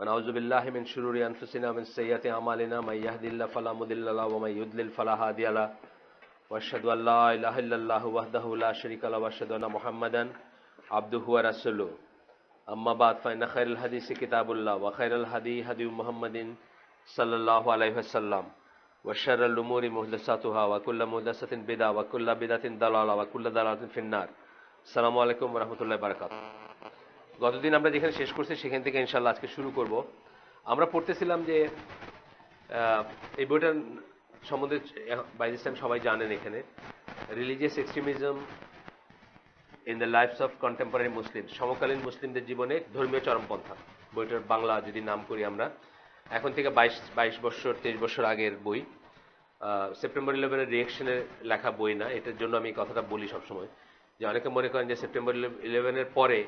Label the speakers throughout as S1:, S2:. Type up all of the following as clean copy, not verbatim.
S1: ونعوذ بالله من شرور أنفسنا ومن سيئات أعمالنا من يهد الله فلا مضل له ومن يضلل فلا هادي له وأشهد أن لا إله إلا الله وحده لا شريك له وأشهد أن محمدا عبده ورسوله أما بعد فإن خير الحديث كتاب الله وخير الهدي هدي محمد صلى الله عليه وسلم وشر الأمور محدثاتها وكل محدثة بدعة وكل بدعة ضلالة وكل ضلالة في النار السلام عليكم ورحمة الله وبركاته গতদিন আমরা যেখানে শেষ করছি সেখান থেকে ইনশাআল্লাহ আজকে শুরু করব। আমরা পড়তেছিলাম যে এই বইটার সম্বন্ধে বাই দিস টাইম সবাই জানেন, এখানে religious extremism in the lives of contemporary Muslim, সমকালীন মুসলিমদের জীবনে ধর্মীয় চরমপন্থা। বইটার বাংলা যদি নাম করি আমরা, এখন থেকে 22 বছর আগের বই। সেপ্টেম্বর 11-এর রিয়েকশনের লেখা বই না। এটার জন্য আমি কথাটা বলি সবসময় যে অনেকে মনে করেন যে সেপ্টেম্বর 11-এর পরে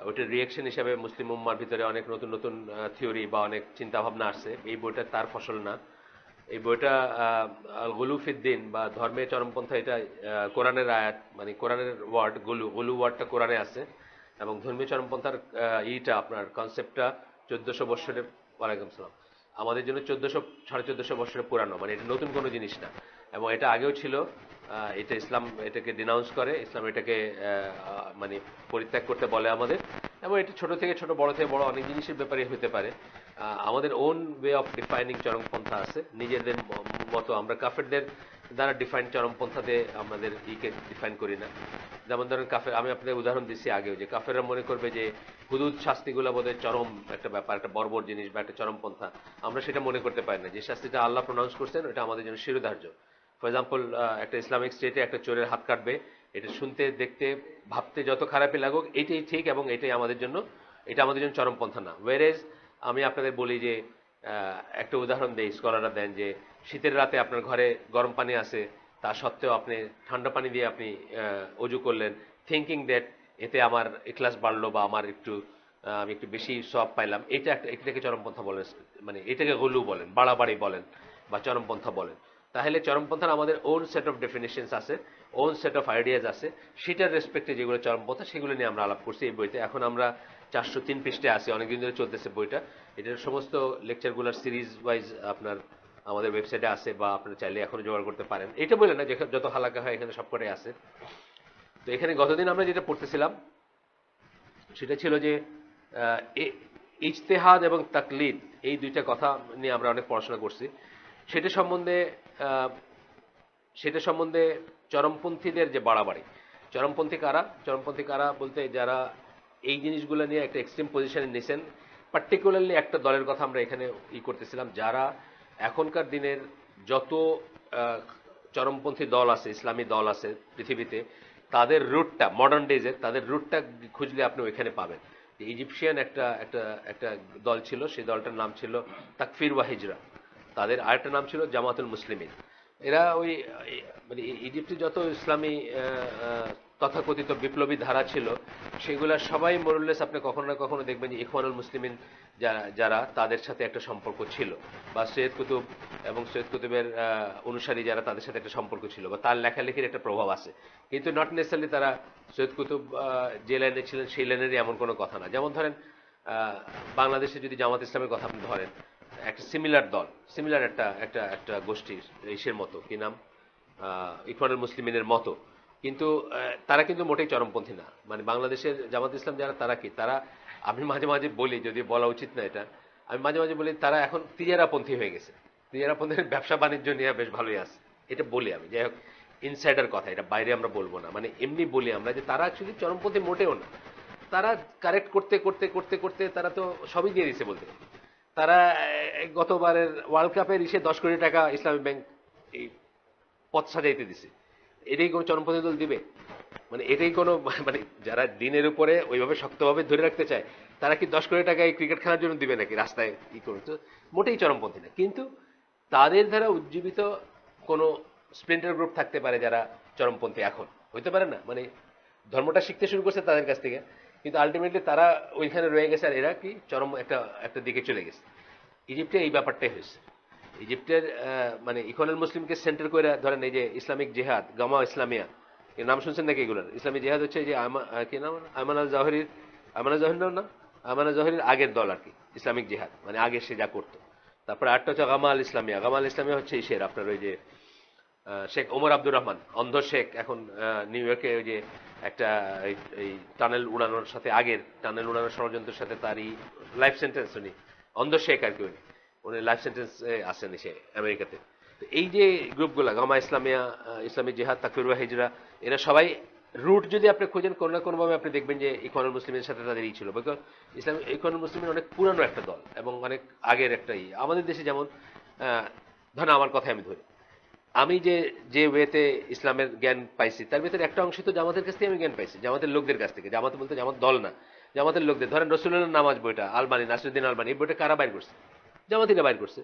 S1: ওইটার রিয়েকশন হিসাবে মুসলিম উম্মার ভিতরে অনেক নতুন নতুন থিওরি বা অনেক চিন্তাভাবনা আসছে। এই বইটা তার ফসল না। এই বইটা গুলুফিদ্দিন বা ধর্মের চরমপন্থা, এটা কোরআনের আয়াত, মানে কোরআনের ওয়ার্ড, গুলু ওয়ার্ডটা কোরআনে আছে এবং ধর্মীয় চরমপন্থার এইটা আপনার কনসেপ্টটা 1400 বছরের, ওয়ালাইকুম সালাম, আমাদের জন্য 1400-1450 বছরের পুরানো, মানে এটা নতুন কোনো জিনিস না। এবং এটা আগেও ছিল। এটা ইসলাম এটাকে ডিনাউন্স করে, ইসলাম এটাকে মানে পরিত্যাগ করতে বলে আমাদের। এবং এটা ছোট থেকে ছোট, বড় থেকে বড় অনেক জিনিসের ব্যাপারে হতে পারে। আমাদের ওন ওয়ে অফ ডিফাইনিং চরমপন্থা আছে, নিজেদের মতো। আমরা কাফেরদের দ্বারা ডিফাইন চরমপন্থাতে আমাদের ইকে ডিফাইন করি না। যেমন ধরেন কাফের, আমি আপনাদের উদাহরণ দিচ্ছি আগেও, যে কাফেররা মনে করবে যে হুদুদ শাস্তিগুলো বোধহয় চরম একটা ব্যাপার, একটা বর্বর জিনিস বা একটা চরমপন্থা। আমরা সেটা মনে করতে পারি না। যে শাস্তিটা আল্লাহ প্রনাউন্স করছেন ওটা আমাদের জন্য শিরোধার্য। ফর এক্সাম্পল, একটা ইসলামিক স্টেটে একটা চোরের হাত কাটবে, এটা শুনতে, দেখতে, ভাবতে যত খারাপই লাগুক, এটাই ঠিক এবং এটাই আমাদের জন্য, এটা আমাদের জন্য চরমপন্থা না। ওয়ারেজ আমি আপনাদের বলি যে একটা উদাহরণ দেই, স্কলাররা দেন যে শীতের রাতে আপনার ঘরে গরম পানি আছে, তা সত্ত্বেও আপনি ঠান্ডা পানি দিয়ে আপনি অজু করলেন, থিঙ্কিং দ্যাট এতে আমার ইখলাস বাড়লো বা আমার আমি একটু বেশি সওয়াব পাইলাম। এটাকে চরমপন্থা বলেন, মানে এটাকে গুলু বলেন, বাড়াবাড়ি বলেন বা চরমপন্থা বলেন। তাহলে চরমপন্থার আমাদের ওন সেট অফ ডেফিনেশনস আছে, ওন সেট অফ আইডিয়াজ আছে। সেটার রেসপেক্টে যেগুলো চরমপন্থা, সেগুলো নিয়ে আমরা আলাপ করছি এই বইতে। এখন আমরা 403 পৃষ্ঠে আছি, অনেকদিন ধরে চলতেছে বইটা। এটার সমস্ত লেকচারগুলোর সিরিজ ওয়াইজ আপনার আমাদের ওয়েবসাইটে আছে, বা আপনারা চাইলে এখনো জোগাড় করতে পারেন। এটা বলে না, যত হালাকা হয় এখানে সবকটাই আছে। তো এখানে গতদিন আমরা যেটা পড়তেছিলাম সেটা ছিল যে ইজতেহাদ এবং তাকলিদ, এই দুইটা কথা নিয়ে আমরা অনেক পড়াশোনা করছি। সেটা সম্বন্ধে চরমপন্থীদের যে বাড়াবাড়ি, চরমপন্থী কারা বলতে যারা এই জিনিসগুলো নিয়ে একটা এক্সট্রিম পজিশনে নিয়েছেন। পার্টিকুলারলি একটা দলের কথা আমরা এখানে করতেছিলাম, যারা এখনকার দিনের যত চরমপন্থী দল আছে, ইসলামী দল আছে পৃথিবীতে, তাদের রুটটা, মডার্ন ডেজের তাদের রুটটা খুঁজলে আপনি ওইখানে পাবেন। ইজিপশিয়ান একটা দল ছিল, সেই দলটার নাম ছিল তাকফির ওয়া হিজরা। তাদের আরেকটা নাম ছিল জামাতুল মুসলিমিন। এরা ওই মানে ইজিপ্টে যত ইসলামী তথাকথিত বিপ্লবী ধারা ছিল, সেগুলা সবাই মোরলেস আপনি কখনো না কখনো দেখবেন যে ইখওয়ানুল মুসলিমিন যারা তাদের সাথে একটা সম্পর্ক ছিল, বা সৈয়দ কুতুব এবং সৈয়দ কুতুবের অনুসারী যারা, তাদের সাথে একটা সম্পর্ক ছিল, বা তার লেখালেখির একটা প্রভাব আছে। কিন্তু নট নেসেসারলি তারা সৈয়দ কুতুব যে লাইনে ছিলেন সেই লাইনেরই এমন কোনো কথা না। যেমন ধরেন বাংলাদেশে যদি জামাত ইসলামের কথা আপনি ধরেন, একটা সিমিলার দল, সিমিলার একটা গোষ্ঠী, ইসের মতো, কি নাম, ইখওয়ানুল মুসলিমিনের মতো। কিন্তু তারা কিন্তু মোটেই চরমপন্থী না। মানে বাংলাদেশের জামাত ইসলাম যারা, তারা কি, তারা, আমি মাঝে মাঝে বলি, যদি বলা উচিত না এটা, আমি মাঝে মাঝে বলি তারা এখন তিজারাপন্থী হয়ে গেছে। তিজারাপন্থীর ব্যবসা বাণিজ্য নিয়ে বেশ ভালোই আছে, এটা বলি আমি। যাই হোক, ইনসাইডার কথা, এটা বাইরে আমরা বলবো না, মানে এমনি বলি আমরা যে তারা অ্যাকচুয়ালি চরমপন্থী মোটেও না। তারা কারেক্ট করতে করতে করতে করতে তারা তো সবই দিয়ে দিচ্ছে বলতে। তারা গতবারের ওয়ার্ল্ড কাপের 10 কোটি টাকা ইসলামী ব্যাংক এই পথ সাজাইতে দিছে। এটাই কোনো চরমপন্থী দল দিবে? মানে এটাই কোনো, মানে যারা দিনের উপরে ওইভাবে শক্তভাবে ধরে রাখতে চায়, তারা কি 10 কোটি টাকা এই ক্রিকেট খেলার জন্য দিবে নাকি রাস্তায় ই করে? তো মোটেই চরমপন্থী না। কিন্তু তাদের দ্বারা উজ্জীবিত কোনো স্প্লিন্টার গ্রুপ থাকতে পারে যারা চরমপন্থী এখন, হইতে পারে না? মানে ধর্মটা শিখতে শুরু করছে তাদের কাছ থেকে, কিন্তু আলটিমেটলি তারা ওইখানে রয়ে গেছে, আর এরা কি চরম একটা দিকে চলে গেছে। ইজিপ্টে এই ব্যাপারটাই হয়েছে। ইজিপ্টের মানে ইখওয়ানুল মুসলিমকে সেন্টার করে ধরেন এই যে ইসলামিক জিহাদ, গামা ইসলামিয়া, এর নাম শুনছেন নাকি এগুলোর? ইসলামিক জিহাদ হচ্ছে যে কি নাম, আয়মান আল জাওহরির, আয়মান আল জাওহরির না, আমানা জহিরের আগের দল আর কি, ইসলামিক জিহাদ, মানে আগে সে যা করতো। তারপরে আরেকটা হচ্ছে গামা আল ইসলামিয়া। গামা আল ইসলামিয়া হচ্ছে ইসের আপনার ওই যে শেখ ওমর আব্দুর রহমান, অন্ধ শেখ, এখন নিউ ইয়র্কে ওই যে একটা এই টানেল উড়ানোর সাথে, আগের টানেল উড়ানোর ষড়যন্ত্রের সাথে তারই লাইফ সেন্টেন্স, উনি অন্ধ শেখ আর কি, উনি লাইফ সেন্টেন্স আসেন সে আমেরিকাতে। তো এই যে গ্রুপগুলা গামা ইসলামিয়া, ইসলামিক জিহাদ, তাকফির ওয়া হিজরা, এরা সবাই রুট যদি আপনি খুঁজেন কোনো না কোনোভাবে আপনি দেখবেন যে ইখওয়ানুল মুসলিমের সাথে তাদের ই ছিল। বিকজ ইসলাম ইখওয়ানুল মুসলিমের অনেক পুরানো একটা দল এবং অনেক আগের একটা ই। আমাদের দেশে যেমন ধরেন আমার কথাই আমি ধরি, আমি যে যে ওয়েতে ইসলামের জ্ঞান পাইছি তার ভিতরে একটা অংশ তো জামাতের কাছ থেকে আমি জ্ঞান পাইছি, জামাতের লোকদের কাছ থেকে। জামাত বলতে জামাত দল না, জামাতের লোকদের। ধরেন রসুলের নামাজ বইটা আলবানী, নাসিরুদ্দিন আলবানী, এই বইটা কারা বাইর করছে? জামাতিরা বাইর করছে।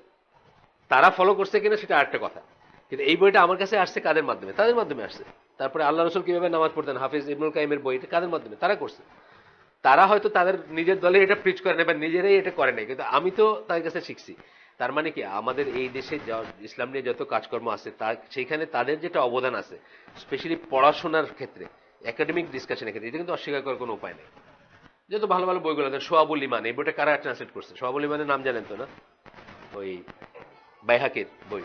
S1: তারা ফলো করছে কিনা সেটা আরেকটা কথা, কিন্তু এই বইটা আমার কাছে আসছে কাদের মাধ্যমে? তাদের মাধ্যমে আসছে। তারপরে আল্লাহ রসুল কিভাবে নামাজ পড়তেন, হাফিজ ইবনুল কাইমের বই, এটা কাদের মাধ্যমে? তারা করছে। তারা হয়তো তাদের নিজের দলে এটা প্রিচ করে নেই বা নিজেরাই এটা করে নাই, কিন্তু আমি তো তাদের কাছে শিখছি। তার মানে কি, আমাদের এই দেশে ইসলাম নিয়ে যত কাজকর্ম আছে সেইখানে তাদের যেটা অবদান আছে, স্পেশালি পড়াশোনার ক্ষেত্রে, একাডেমিক ডিসকাশনের ক্ষেত্রে, এটা কিন্তু অস্বীকার করার কোনো উপায় নেই। যত ভালো ভালো বইগুলো দেন, সোয়াবুল ইমান, এই বইটা কারা ট্রান্সলেট করছে? সোয়াবুল ইমানের নাম জানেন তো না? ওই বাইহাকের বই,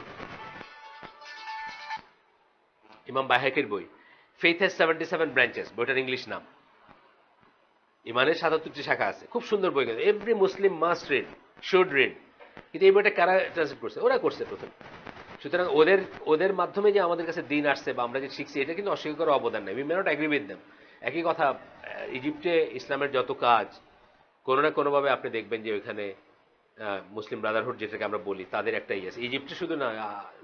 S1: ইমাম বাইহাকের বই, ফেইথ হ্যাজ 77 ব্রাঞ্চেস, বইটার ইংলিশ নাম। ইমানের 77টি শাখা আছে, খুব সুন্দর বই, কিন্তু every Muslim must read, should read. কিন্তু এই বইটা কারা ট্রান্সলেট করছে? ওরা করছে প্রথম। সুতরাং ওদের ওদের মাধ্যমে যে আমাদের কাছে দিন আসছে বা আমরা যে শিখছি, এটা কিন্তু অস্বীকার করার অবদান নেই। We may not agree with them. একই কথা, ইজিপ্টে ইসলামের যত কাজ, কোনো না কোনোভাবে আপনি দেখবেন যে ওইখানে মুসলিম ব্রাদারহুড যেটাকে আমরা বলি, তাদের একটা ইয়ে আছে। ইজিপ্টে শুধু না,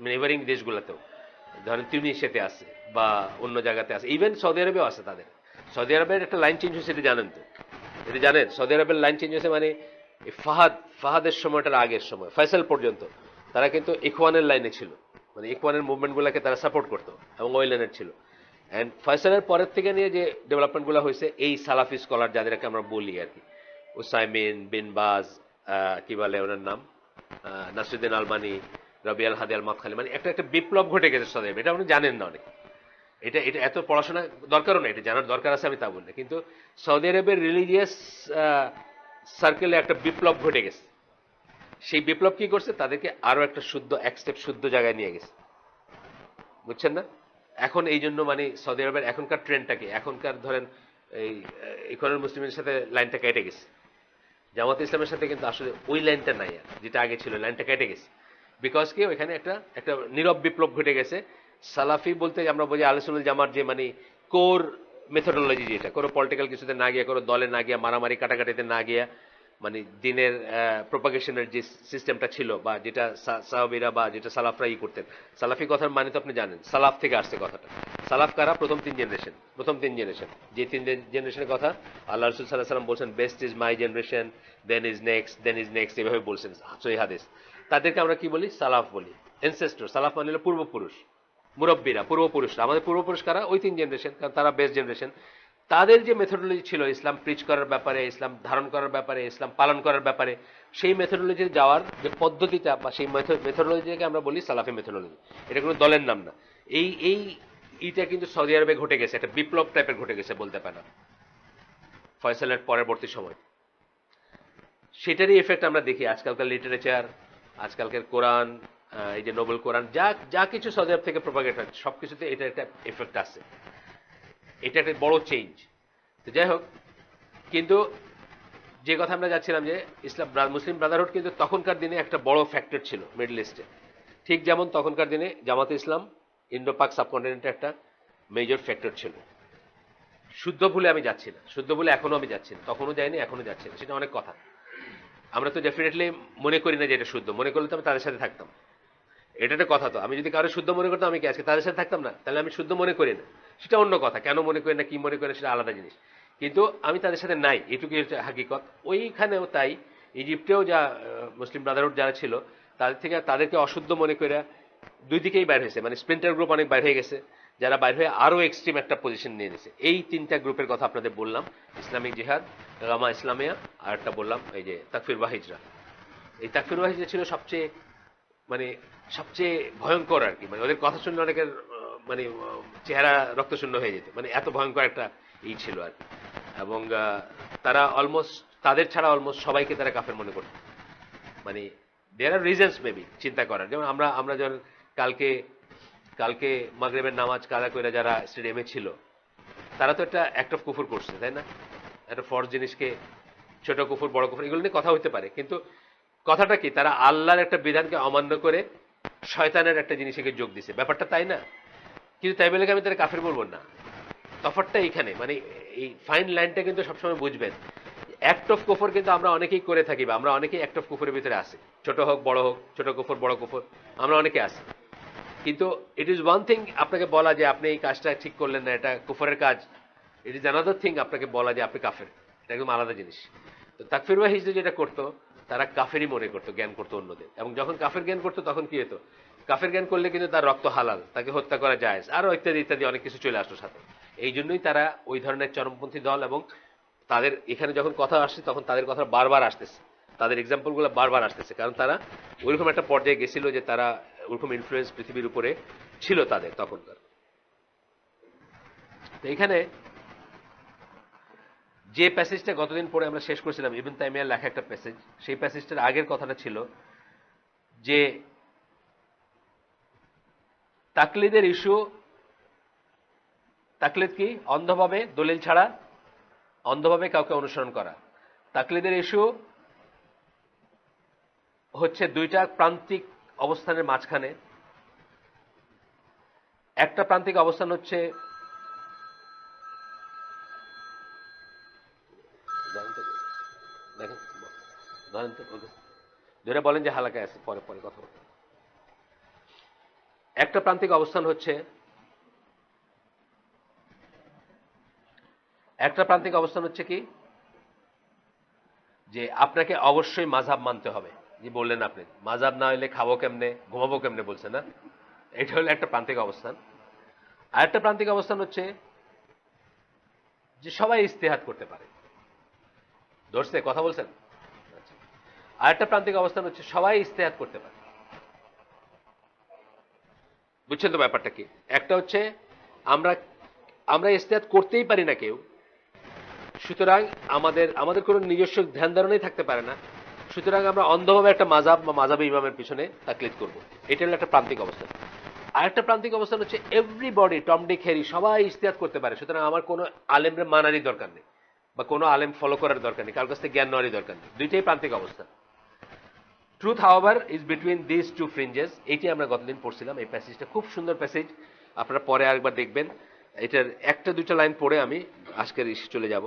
S1: নেভারিং দেশগুলোতেও, ধরেন তিউনিসিয়াতে আছে বা অন্য জায়গাতে আছে, ইভেন সৌদি আরবেও আছে তাদের। সৌদি আরবের একটা লাইন চেঞ্জ হয়েছে, এটা জানেন তো? এটা জানেন সৌদি আরবের লাইন চেঞ্জ হয়েছে মানে ফাহাদের সময়টার আগের সময়, ফয়সাল পর্যন্ত তারা কিন্তু ইখওয়ানের লাইনে ছিল, মানে ইখওয়ানের মুভমেন্টগুলোকে তারা সাপোর্ট করতো এবং ওই লাইনের ছিল। অ্যান্ড ফয়সালের পরের থেকে নিয়ে যে ডেভেলপমেন্টগুলো হয়েছে, এই সালাফি স্কলার যাদেরকে আমরা বলি আর কি, উসাইমিন বিন বাজ, কি বলে ওনার নাম, নাসিরুদ্দিন আলবানী, রবি আল হাদি আল মাদখালি, মানে একটা একটা বিপ্লব ঘটে গেছে সৌদি আরবে। এটা আপনি জানেন না অনেক, এটা এটা এত পড়াশোনা দরকারও না, এটা জানার দরকার আছে আমি তা বলি না, কিন্তু সৌদি আরবের রিলিজিয়াস সার্কেলে একটা বিপ্লব ঘটে গেছে। সেই বিপ্লব কি করছে? তাদেরকে আরো একটা শুদ্ধ, এক স্টেপ শুদ্ধ জায়গায় নিয়ে গেছে, বুঝছেন না? এখন এই জন্য মানে সৌদি আরবের এখনকার ট্রেন্ডটা কি, এখনকার ধরেন এই ইখওয়ানুল মুসলিমের সাথে লাইনটা কেটে গেছে, জামাত ইসলামের সাথে কিন্তু আসলে ওই লাইনটা নাই আর, যেটা আগে ছিল, লাইনটা কেটে গেছে। বিকজ কি, ওইখানে একটা একটা নীরব বিপ্লব ঘটে গেছে। সালাফি বলতে আমরা বুঝি আহলে সুন্নাত জামার যে মানে কোর মেথোডোলজি, যেটা কোনো পলিটিক্যাল কিছুতে না গিয়া, কোনো দলে না গিয়া, মারামারি কাটাকাটিতে না গিয়া, মানে দিনের প্রোপাগেশনের যে সিস্টেমটা ছিল বা যেটা সাহাবীরা বা যেটা সালাফরা ই করতেন। সালাফি কথার মানে তো আপনি জানেন, সালাফ থেকে আসছে কথাটা। সালাফ কারা? প্রথম তিন জেনারেশন। প্রথম তিন জেনারেশন, যে তিন জেনারেশনের কথা আল্লাহ রাসূল সাল্লাল্লাহু আলাইহি ওয়াসাল্লাম বলছেন, best is my generation, then is next, then is next, এভাবে বলছেন সহিহ হাদিস। তাদেরকে আমরা কি বলি? সালাফ বলি, এনসেস্টর। সালাফ মানে হলো পূর্বপুরুষ, মুরব্বীরা, পূর্বপুরুষরা। আমাদের পূর্বপুরুষ কারা? ওই তিন জেনারেশন, কারণ তারা বেস্ট জেনারেশন। তাদের যে মেথোডোলজি ছিল ইসলাম প্রিচ করার ব্যাপারে, ইসলাম ধারণ করার ব্যাপারে, ইসলাম পালন করার ব্যাপারে, সেই মেথোডোলজি যাওয়ার যে পদ্ধতিটা বা সেই মেথোডোলজিকে আমরা বলি সালাফি মেথোডোলজি। এটা কোনো দলের নাম না। এই এই ইটা কিন্তু সৌদি আরবে ঘটে গেছে, একটা বিপ্লব টাইপের ঘটে গেছে বলতে পারেন ফয়সালের পরবর্তী সময়। সেটারই এফেক্ট আমরা দেখি আজকালকার লিটারেচার, আজকালকার কোরআন, এই যে নোবেল কোরআন, যা যা কিছু সৌদি আরব থেকে প্রপাগেট হয়, সবকিছুতে এটা একটা এফেক্ট আছে। এটা একটা বড় চেঞ্জ। তো যাই হোক, কিন্তু যে কথা আমরা যাচ্ছিলাম যে ইসলাম মুসলিম ব্রাদারহুড কিন্তু তখনকার দিনে একটা বড় ফ্যাক্টর ছিল মিডল ইস্টে। ঠিক যেমন তখনকার দিনে জামাতে ইসলাম ইন্ডো পাক সাবকন্টিনেন্টে একটা মেজর ফ্যাক্টর ছিল। শুদ্ধ ভুলে আমি যাচ্ছি না, শুদ্ধ ভুলে এখনো আমি যাচ্ছি না, তখনও যাইনি, এখনো যাচ্ছি না, সেটা অনেক কথা। আমরা তো ডেফিনেটলি মনে করি না যে এটা শুদ্ধ। মনে করলে তো আমি তাদের সাথে থাকতাম, এটা একটা কথা। তো আমি যদি কারো শুদ্ধ মনে করতাম, আমি কি আজকে তাদের সাথে থাকতাম না? তাহলে আমি শুদ্ধ মনে করি না, সেটা অন্য কথা। কেন মনে করি না, কি মনে করি না, সেটা আলাদা জিনিস। কিন্তু আমি তাদের সাথে নাই, এটুকুই হচ্ছে হাকিকত। ওইখানেও তাই, ইজিপ্টেও যা মুসলিম ব্রাদারহুড যারা ছিল, তাদের থেকে তাদেরকে অশুদ্ধ মনে করে দুই দিকেই বাইর হয়েছে, মানে স্প্লিন্টার গ্রুপ অনেক বাইর হয়ে গেছে, যারা বাইর হয়ে আরো এক্সট্রিম একটা পজিশন নিয়ে নিয়েছে। এই তিনটা গ্রুপের কথা আপনাদের বললাম, ইসলামিক জিহাদ, গামা ইসলামিয়া, আর একটা বললাম এই যে তাকফির ওয়া হিজরা। এই তাকফির ওয়া হিজরা ছিল সবচেয়ে মানে সবচেয়ে ভয়ঙ্কর আর কি। মানে ওদের কথা শুনলে অনেকের মানে চেহারা রক্তশূন্য হয়ে যেত, মানে এত ভয়ঙ্কর একটা ই ছিল আর কি। এবং তারা অলমোস্ট তাদের ছাড়া অলমোস্ট সবাইকে তারা কাফের মনে করত। মানে দেয়ার আর রিজনস মেবি চিন্তা করার, যেমন আমরা যখন কালকে কালকে মাগরিবের নামাজ কাদা করে যারা স্টেডিয়ামে ছিল, তারা তো একটা অ্যাক্ট অফ কুফর করছে, তাই না? একটা ফরজ জিনিসকে ছোট কুফর বড় কুফর এগুলো নিয়ে কথা হতে পারে, কিন্তু কথাটা কি, তারা আল্লাহর একটা বিধানকে অমান্য করে শয়তানের একটা জিনিসকে যোগ দিছে, ব্যাপারটা তাই না? কিন্তু তাই বলে আমি তারা কাফের বলবো না। তফাৎটা এইখানে, মানে এই ফাইন লাইনটা কিন্তু সবসময় বুঝবেন। অ্যাক্ট অফ কুফর কিন্তু আমরা অনেকেই করে থাকি, বা আমরা অনেকেই অ্যাক্ট অফ কুফরের ভিতরে আছি, ছোট হোক বড় হোক, ছোট কুফর বড় কুফর, আমরা অনেকে আছি। কিন্তু ইট ইজ ওয়ান থিং আপনাকে বলা যে আপনি এই কাজটা ঠিক করলেন না, এটা কুফরের কাজ। ইট ইজ অ্যানাদার থিং আপনাকে বলা যে আপনি কাফের, এটা একদম আলাদা জিনিস। তো তাকফির বা হিজরি যেটা করতো, তারা কাফেরই মনে করতো, জ্ঞান করতো অন্যদের, এবং যখন কাফের জ্ঞান করতো তখন কি হতো, কাফের জ্ঞান করলে কিন্তু তার রক্ত হালাল, তাকে হত্যা করা যায়, আরো ইত্যাদি ইত্যাদি অনেক কিছু চলে আসতো সাথে। এই জন্যই তারা ওই ধরনের চরমপন্থী দল, এবং তাদের এখানে যখন কথা আসছে তখন তাদের কথা বারবার আসতেছে, তাদের এক্সাম্পল গুলো বারবার আসতেছে, কারণ তারা ওইরকম একটা পর্যায়ে গেছিল যে তারা ওরকম ইনফ্লুয়েন্স পৃথিবীর উপরে ছিল তাদের তখনকার। এখানে যে প্যাসেজটা গতদিন পরে আমরা শেষ করেছিলাম, ইবনে তাইমিয়ার লেখা একটা প্যাসেজ, সেই প্যাসেজটার আগের কথাটা ছিল যে তাকলিদের ইস্যু, তাকলিদ কি, অন্ধভাবে দলিল ছাড়া অন্ধভাবে কাউকে অনুসরণ করা। তাকলিদের ইস্যু হচ্ছে দুইটা প্রান্তিক অবস্থানের মাঝখানে। একটা প্রান্তিক অবস্থান হচ্ছে, দেখেন ধরেন তো, ধরে বলেন যে হালাকায় আছে, পরে পরে কথা বলবেন। একটা প্রান্তিক অবস্থান হচ্ছে, একটা প্রান্তিক অবস্থান হচ্ছে কি, যে আপনাকে অবশ্যই মাযহাব মানতে হবে। যে বললেন আপনি মাযহাব না হইলে খাবো কেমনে, ঘুমাবো কেমনে বলছেন না, এটা হলো একটা প্রান্তিক অবস্থান। আর একটা প্রান্তিক অবস্থান হচ্ছে যে সবাই ইজতিহাদ করতে পারে। ধরছে কথা বলছেন? আচ্ছা। আর একটা প্রান্তিক অবস্থান হচ্ছে সবাই ইজতিহাদ করতে পারে। বুঝছেন তো ব্যাপারটা কি? একটা হচ্ছে আমরা আমরা ইজতিহাদ করতেই পারি না কেউ, সুতরাং আমাদের কোনো নিজস্ব ধ্যান ধারণাই থাকতে পারে না, সুতরাং আমরা অন্ধভাবে একটা মাযহাব বা মাযহাবে ইমামের পিছনে তাকলিদ করব। এটা হলো একটা প্রান্তিক অবস্থান। আর একটা প্রান্তিক অবস্থান হচ্ছে এভরিবডি, টম ডিক হ্যারি, সবাই ইজতিহাদ করতে পারে, সুতরাং আমার কোনো আলেমরে মানারই দরকার নেই, বা কোনো আলেম ফলো করার দরকার নেই, কার কাছ থেকে জ্ঞান নেওয়ারই দরকার নেই। দুইটাই প্রান্তিক অবস্থা। Truth however is between this two fringes. এইটি আমরা গতদিন পড়ছিলাম, এই প্যাসেজটা খুব সুন্দর প্যাসেজ, আপনারা পরে আরেকবার দেখবেন। এটার একটা দুইটা লাইন পড়ে আমি আজকের ইস্যু চলে যাব।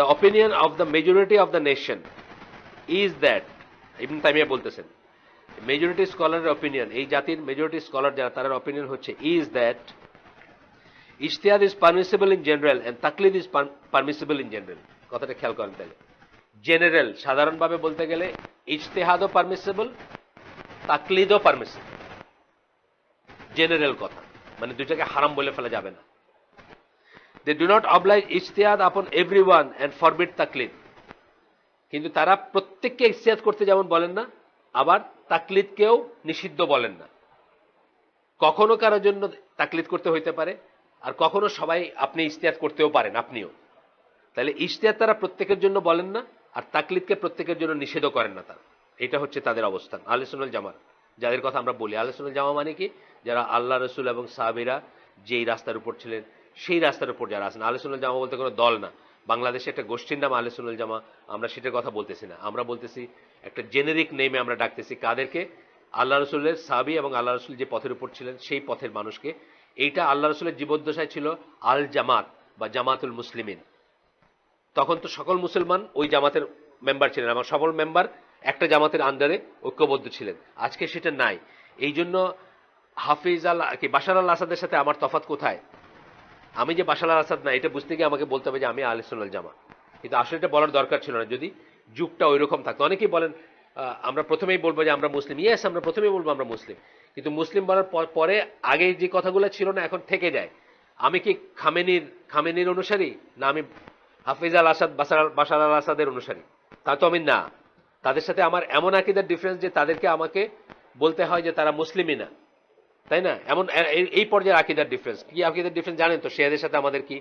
S1: The opinion of the majority of the nation is that, ইবনে তাইমিয়া বলতেছেন, মেজরিটি স্কলারের অপিনিয়ন, এই জাতির মেজরিটি স্কলার যারা, তাদের অপিনিয়ন হচ্ছে ইজ দ্যাট ইজতিহাদ is permissible in general and তাকলিদ ইজ পারমিসিবল ইন জেনারেল। কথাটা খেয়াল করেন তাহলে। জেনারেল, সাধারণভাবে বলতে গেলে ইজতিহাদও পারমিসিবল, তাকলিদও পারমিসিবল। জেনারেল কথা, মানে দুইটাকে হারাম বলে ফেলা যাবে না। They do not oblige ijtihad upon everyone and forbid taklid. কিন্তু তারা প্রত্যেককে ইজতিহাদ করতে যেমন বলেন না, আবার তাকলিদকেও নিষিদ্ধ বলেন না। কখনো কারোর জন্য তাকলিদ করতে হইতে পারে, আর কখনো সবাই আপনি ইজতিহাদ করতেও পারেন, আপনিও। তাহলে ইজতিহাদ তারা প্রত্যেকের জন্য বলেন না, আর তাকলিদকে প্রত্যেকের জন্য নিষেধও করেন না তারা। এটা হচ্ছে তাদের অবস্থান। আহলে সুন্নাত জামাত যাদের কথা আমরা বলি, আহলে সুন্নাত জামা মানে কি, যারা আল্লাহ রসুল এবং সাহাবীরা যেই রাস্তার উপর ছিলেন সেই রাস্তার উপর যারা আছেন। আহলে সুন্নাত জামা বলতে কোনো দল না, বাংলাদেশে একটা গোষ্ঠীর নাম আহলে সুন্নাত জামা, আমরা সেটার কথা বলতেছি না। আমরা বলতেছি একটা জেনেরিক নেমে আমরা ডাকতেছি কাদেরকে, আল্লাহ রসুলের সাহাবী এবং আল্লাহ রসুল যে পথের উপর ছিলেন সেই পথের মানুষকে। এইটা আল্লাহ রসুলের জীবদ্দশায় ছিল আল জামাত বা জামাতুল মুসলিমিন। তখন তো সকল মুসলমান ওই জামাতের মেম্বার ছিলেন, আমার সকল মেম্বার একটা জামাতের আন্ডারে ঐক্যবদ্ধ ছিলেন। আজকে সেটা নাই। এই জন্য হাফিজ আল কি বাশার আল আসাদের সাথে আমার তফাৎ কোথায়? আমি যে বাশার আল আসাদ না, এটা বুঝতে গিয়ে আমাকে বলতে হবে যে আমি আহলে সুন্নাত জামা, কিন্তু আসলে এটা বলার দরকার ছিল না যদি যুগটা ওই রকম থাকতো। অনেকেই বলেন আমরা প্রথমেই বলবো যে আমরা মুসলিম। ইয়েস, আমরা প্রথমেই বলবো আমরা মুসলিম, কিন্তু মুসলিম বলার পরে আগে যে কথাগুলো ছিল না এখন থেকে যায়। আমি কি খামেনির অনুসারী, না আমি হাফিজ আল আসাদ বাশার আল আসাদের অনুসারী? তা তো আমি না। তাদের সাথে আমার এমন আকীদার ডিফারেন্স যে তাদেরকে আমাকে বলতে হয় যে তারা মুসলিমই না। তাই না? এমন এই পর্যায়ে আকীদার ডিফারেন্স কি, আকীদার ডিফারেন্স জানেন তো, শিয়াদের সাথে আমাদের কি,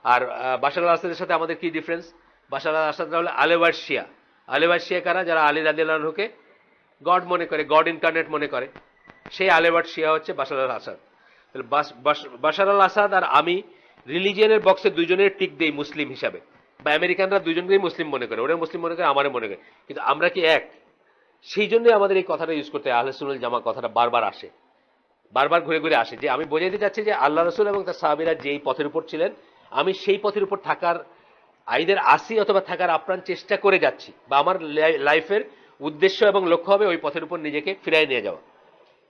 S1: আর বাশার আল আসাদের সাথে আমাদের কি ডিফারেন্স? বাশার আল আসাদরা হলো আলেওয়ার শিয়া। আলেওয়ার শিয়া কারা? যারা আলী রাদিয়াল্লাহু আনহুকে গড মনে করে, গড ইনকার্নেট মনে করে, সেই আলেওয়ার শিয়া হচ্ছে বাশার আল আসাদ। তাহলে বাশার আল আসাদ আর আমি রিলিজিয়নের বক্সে দুইজনের টিক দেই মুসলিম হিসাবে, বা আমেরিকানরা দুইজনকেই মুসলিম মনে করে, ওরা মুসলিম মনে করে, আমারে মনে করে, কিন্তু আমরা কি এক? সেই জন্যই আমাদের এই কথাটা ইউজ করতে হয়, আহলে সুন্নাল জামা কথাটা বারবার আসে, বারবার ঘুরে ঘুরে আসে, যে আমি বোঝাইতে চাচ্ছি যে আল্লাহ রসুল এবং তার সাহাবীরা যেই পথের উপর ছিলেন, আমি সেই পথের উপর থাকার আইদের আসি অথবা থাকার আপ্রাণ চেষ্টা করে যাচ্ছি, বা আমার লাইফের উদ্দেশ্য এবং লক্ষ্য হবে ওই পথের উপর নিজেকে ফিরাই নিয়ে যাওয়া।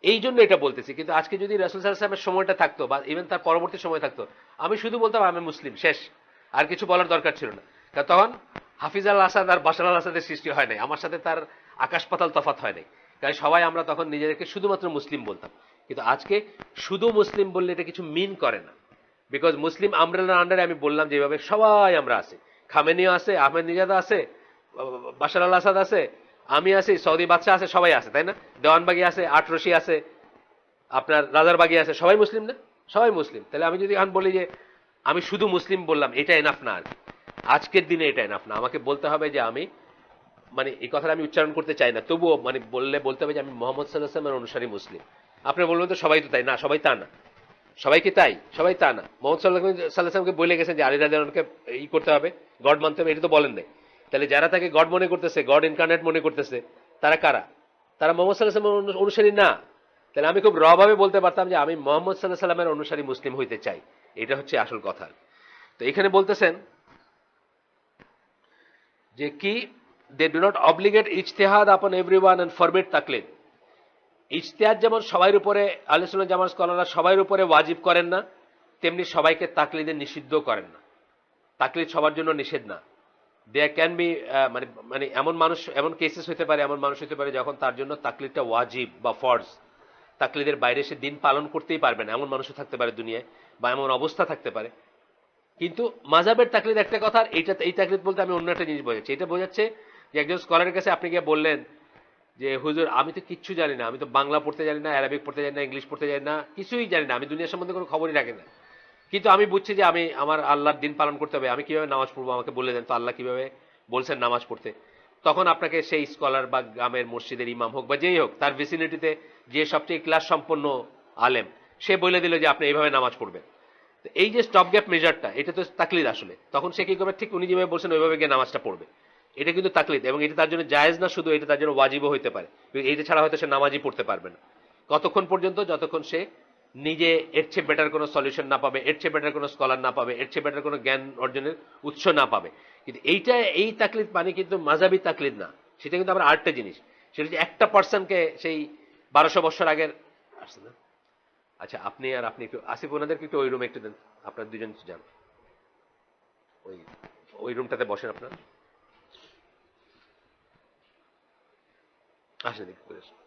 S1: এই জন্য এটা বলতেছি। কিন্তু আজকে যদি রাসূল সাল্লাল্লাহু আলাইহি ওয়াসাল্লামের সময়টা থাকতো, বা ইভেন তার পরবর্তী সময় থাকতো, আমি শুধু বলতাম আমি মুসলিম, শেষ, আর কিছু বলার দরকার ছিল না। কারণ তখন হাফিজ আল আসাদ আর বাশার আল আসাদের সৃষ্টি হয় নাই, আমার সাথে তার আকাশ পাতাল তফাৎ হয় নাই, কারণ সবাই আমরা তখন নিজেদেরকে শুধুমাত্র মুসলিম বলতাম। কিন্তু আজকে শুধু মুসলিম বললে এটা কিছু মিন করে না, বিকজ মুসলিম আমব্রেলার আন্ডারে আমি বললাম যেভাবে সবাই আমরা আছি, খামেনিও আছে, আহমেদ নিজাদ আছে, বাশার আল আসাদ আছে, আমি আছি, সৌদি বাদশাহ আছে, সবাই আছে, তাই না? দেওয়ানবাগি আছে, আটরশি আছে, আপনার রাজারবাগি আছে, সবাই মুসলিম না? সবাই মুসলিম। তাহলে আমি যদি এখন বলি যে আমি শুধু মুসলিম বললাম, এটা এনাফ না। আর আজকের দিনে এটা এনাফ না, আমাকে বলতে হবে যে আমি, মানে এই কথাটা আমি উচ্চারণ করতে চাই না, তবুও মানে বলতে হবে যে আমি মোহাম্মদ সাল্লাল্লাহু আলাইহি ওয়াসাল্লামের অনুসারী মুসলিম। আপনি বলবেন তো সবাই তো তাই না, সবাই তা না। সবাই কি তাই? সবাই তা না। মোহাম্মদ সাল্লাল্লাহু আলাইহি ওয়াসাল্লামকে বলে গেছেন যে আলী রাদিয়াল্লাহু আনহুকে ই করতে হবে, গড মানতে হবে, এটা তো বলেন নাই। তাহলে যারা তাকে গড মনে করতেছে, গড ইনকার্নেট মনে করতেছে, তারা কারা? তারা মোহাম্মদ সাল্লাল্লাহু আলাইহি ওয়াসাল্লামের অনুসারী না। তাহলে আমি খুব রভাবে বলতে পারতাম যে আমি মোহাম্মদ সাল্লাল্লাহু আলাইহি ওয়াসাল্লামের অনুসারী মুসলিম হইতে চাই। এটা হচ্ছে আসল কথা। তো এখানে বলতেছেন যে কি, দে ডু নট অব্লিগেট ইজতিহাদ আপন এভরিওয়ান এন্ড ফরবিড তাকলিদ। ইজতিহাদ যেমন সবার উপরে, আহলে সুন্নাহ জামাত স্কলাররা সবার উপরে ওয়াজিব করেন না, তেমনি সবাইকে তাকলিদে নিষিদ্ধ করেন না। তাকলিদ সবার জন্য নিষেধ না। দেয়ার ক্যান বি মানে মানে এমন মানুষ, এমন কেসেস হতে পারে, এমন মানুষ হতে পারে যখন তার জন্য তাকলিদটা ওয়াজিব বা ফরজ, তাকলিদের বাইরে সে দিন পালন করতেই পারবে না, এমন মানুষও থাকতে পারে দুনিয়ায়, বা এমন অবস্থা থাকতে পারে। কিন্তু মাযহাবের তাকলিদ একটা কথা, আর এইটা, এই তাকলিদ বলতে আমি অন্য একটা জিনিস বোঝাচ্ছি। এটা বোঝাচ্ছে যে একজন স্কলারের কাছে আপনি গিয়ে বললেন যে হুজুর আমি তো কিচ্ছু জানি না, আমি তো বাংলা পড়তে জানি না, অ্যারাবিক পড়তে জানি না, ইংলিশ পড়তে জানি না, কিছুই জানি না, আমি দুনিয়ার সম্বন্ধে কোনো খবরই রাখি না, কিন্তু আমি বুঝছি যে আমি আমার আল্লাহর দিন পালন করতে হবে, আমি কিভাবে নামাজ পড়বো আমাকে বলে দেন তো, আল্লাহ কিভাবে বলছেন নামাজ পড়তে। তখন আপনাকে সেই স্কলার বা গ্রামের মসজিদের ইমাম হোক বা যেই হোক, তার ভিসিনিটিতে যে সবচেয়ে ক্লাস সম্পন্ন আলেম, সে বলে দিল যে আপনি এইভাবে নামাজ পড়বেন। এই যে স্টপ গ্যাপ মেজারটা, এটা তো তাকলিদ আসলে। তখন সে কি করবে? ঠিক উনি যেভাবে বলছেন ওইভাবে গিয়ে নামাজটা পড়বে। এটা কিন্তু তাকলিদ, এবং এটা তার জন্য জায়েজ না শুধু, এটা তার জন্য ওয়াজিবও হইতে পারে। এইটা ছাড়া হয়তো সে নামাজই পড়তে পারবে না। কতক্ষণ পর্যন্ত? যতক্ষণ সে নিজে এর চেয়ে বেটার কোনো সলিউশন না পাবে, এর চেয়ে বেটার কোনো স্কলার না পাবে, এর চেয়ে বেটার কোনো জ্ঞান অর্জনের উৎস না পাবে। কিন্তু এইটা, এই তাকলিদ মানে কিন্তু মাযহাবী তাকলিদ না, সেটা কিন্তু আবার আরেকটা জিনিস। সেটা হচ্ছে একটা পার্সনকে সেই 1200 বছর আগের আসছে না। আচ্ছা আপনি আর আপনি একটু আসিফ, ওনাদেরকে একটু ওই রুমে একটু দেন, আপনার দুজন যান, ওই ওই রুমটাতে বসেন আপনার, আসেন একটু করে আসেন।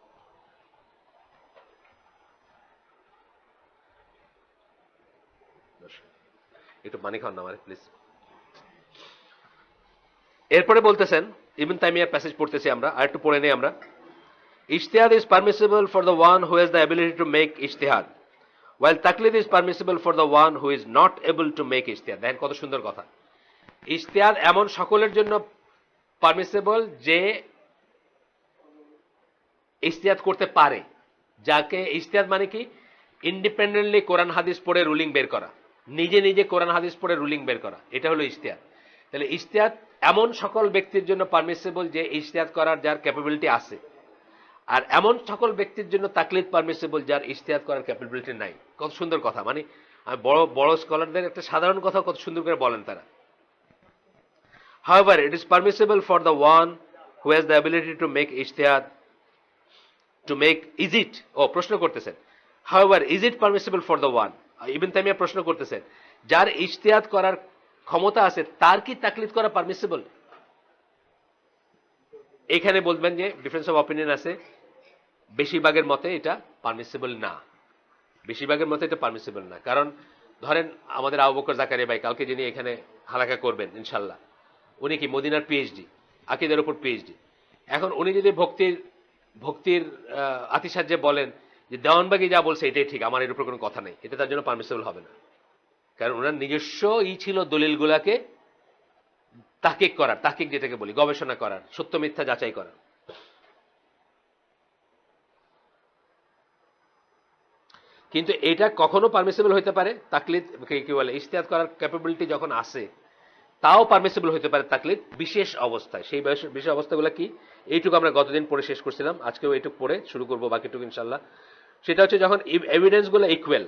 S1: একটু পানি খাওয়ান না আমার প্লিজ। এরপরে বলতেছেন, ইবনে তাইমিয়ার প্যাসেজ পড়তেছি আমরা, আর একটু পড়ে নেই আমরা। ইজতিহাদ is permissible for the one who has the ability to make ইজতিহাদ, while তাকলিদ is permissible for the one who is not able to make ইজতিহাদ। দেখেন কত সুন্দর কথা। ইজতিহাদ এমন সকলের জন্য পারমিসিবল যে ইজতিহাদ করতে পারে। যাকে ইজতিহাদ মানে কি? ইন্ডিপেন্ডেন্টলি কোরআন হাদিস পড়ে রুলিং বের করা, নিজে নিজে কোরআন হাদিস পড়ে রুলিং বের করা, এটা হলো ইজতিহাদ। তাহলে ইজতিহাদ এমন সকল ব্যক্তির জন্য পারমিসিবল যে ইজতিহাদ করার যার ক্যাপাবিলিটি আছে, আর এমন সকল ব্যক্তির জন্য তাকলিদ পারমিসিবল যার ইজতিহাদ করার ক্যাপাবিলিটি নাই। কত সুন্দর কথা। মানে বড় বড় স্কলারদের একটা সাধারণ কথা কত সুন্দর করে বলেন তারা। However, it is permissible for the one who has the ability to make ijtihad to make, is it, প্রশ্ন করতেছেন, however is it permissible for the one, ইবনে তাইমিয়া প্রশ্ন করতেছেন, যার ইজতিহাদ করার ক্ষমতা আছে তার কি তাকলিদ করা পারমিসিবল? এখানে বলবেন যে ডিফারেন্স অফ অপিনিয়ন আছে, বেশিরভাগের মতে এটা পারমিসিবল না। বেশিরভাগের মতে এটা পারমিসিবল না। কারণ ধরেন আমাদের আবু বকর জাকারিয়া ভাই কালকে যিনি এখানে হালাকা করবেন ইনশাল্লাহ, উনি কি মদিনার পিএইচডি, আকীদার উপর পিএইচডি। এখন উনি যদি ভক্তির আতিশায্যে বলেন যে দেওয়ানবাগি যা বলছে এটাই ঠিক, আমার এর উপর কোনো কথা নেই, এটা তার জন্য পারমিসেবল হবে না। কারণ ওনার নিজস্ব ছিল দলিলগুলাকে তাহকিক করার, তাহকিক যেটাকে বলি, গবেষণা করার, সত্য মিথ্যা যাচাই করার। কিন্তু এটা কখনো পারমিসেবল হইতে পারে, তাকলিদ কি বলে ইজতিহাদ করার ক্যাপাবিলিটি যখন আসে তাও পারমিসেবল হতে পারে তাকলিদ বিশেষ অবস্থায়। সেই বিশেষ অবস্থাগুলো কি, এইটুকু আমরা গতদিন পড়ে শেষ করছিলাম, আজকেও এইটুকু পড়ে শুরু করবো বাকিটুকু ইনশাল্লাহ। সেটা হচ্ছে যখন এভিডেন্স গুলো ইকুয়াল,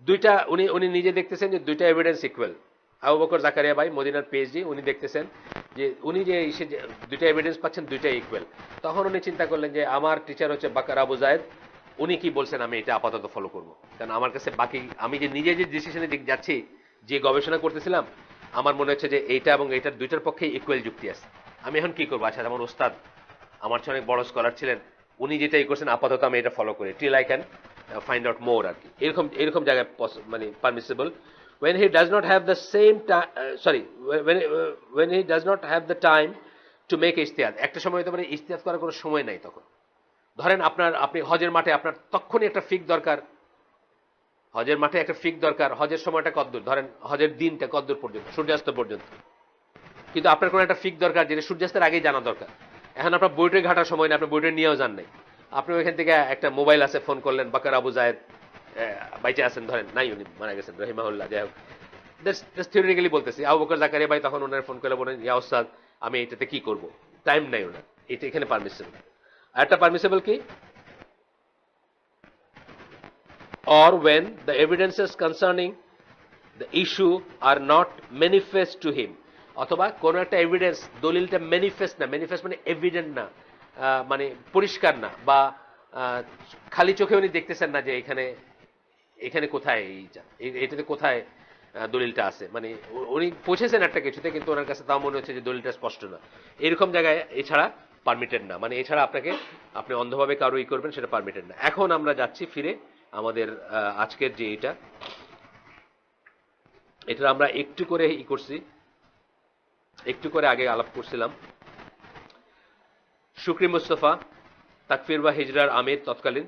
S1: দুইটা উনি নিজে দেখতেছেন যে দুইটা এভিডেন্স ইকুয়াল। আবু বকর জাকারিয়া ভাই মদিনার পিএইচডি, উনি দেখতেছেন যে উনি যে দুইটা এভিডেন্স পাচ্ছেন দুইটা ইকুয়াল। তখন উনি চিন্তা করলেন যে আমার টিচার হচ্ছে বাকার আবু জায়েদ, উনি কি বলছেন আমি এটা আপাতত ফলো করব, কারণ আমার কাছে বাকি আমি যে নিজে যে ডিসিশনে দিক যাচ্ছি, যে গবেষণা করতেছিলাম, আমার মনে হচ্ছে যে এইটা এবং এইটার দুইটার পক্ষে ইকুয়াল যুক্তি আছে। আমি এখন কি করবো, আচ্ছা আমার ওস্তাদ আমার চেয়ে অনেক বড় স্কলার ছিলেন, উনি যেটা করছেন আপাতত আমি এটা ফলো করি, till I can find out more আর কি। এরকম এরকম জায়গায় মানে permissible when he does not have the same time, when he does not have the time to make ijtihad। একটা সময় হতে পারে ইজতিহাদ করার কোনো সময় নাই তখন। ধরেন আপনি হজের মাঠে আপনার তখনই একটা ফিক দরকার, হজের মাঠে একটা ফিক দরকার, হজের সময়টা কতদূর, ধরেন হজের দিনটা কতদূর পর্যন্ত, সূর্যাস্ত পর্যন্ত, কিন্তু আপনার কোনো একটা ফিক দরকার যেটা সূর্যাস্তের আগেই জানা দরকার। এখন আপনার বইটা ঘাটার সময় না, আপনি বইটা নিয়েও যান নাই, আপনি ওইখান থেকে একটা মোবাইল আছে ফোন করলেন, বাকার আবু জায়েদ বাইচে আছেন, ধরেন নাই উনি মারা গেছেন রহিমাহুল্লাহ, যাই হোক থিওরিটিক্যালি বলতেছি, আবু বকর জাকারিয়া ভাই তখন ওনার ফোন করে বলেন ইয়া উস্তাদ আমি এটাতে কি করব, টাইম নাই ওনার, এটা এখানে পারমিসিবল। আর একটা পারমিসিবল কি, or when the evidences concerning the issue are not manifest to him, অথবা কোন একটা এভিডেন্স দলিলটা ম্যানিফেস্ট না, ম্যানিফেস্ট মানে এভিডেন্ট না, মানে পরিষ্কার না, বা খালি চোখে উনি দেখতেছেন না যে এখানে এখানে কোথায় এইটাতে কোথায় দলিলটা আছে, মানে উনি পৌঁছেছেন একটা কিছুতে কিন্তু ওনার কাছে তাও মনে হচ্ছে যে দলিলটা স্পষ্ট না, এরকম জায়গায় এছাড়া পারমিটেড না, মানে এছাড়া আপনি অন্ধভাবে কারো করবেন সেটা পারমিটেড না। এখন আমরা যাচ্ছি ফিরে আমাদের আজকের যে এটা আমরা একটু করে করছি, একটু করে আগে আলাপ করছিলাম। শুকরি মুস্তফা তাকফির বা হিজরার আমির তৎকালীন,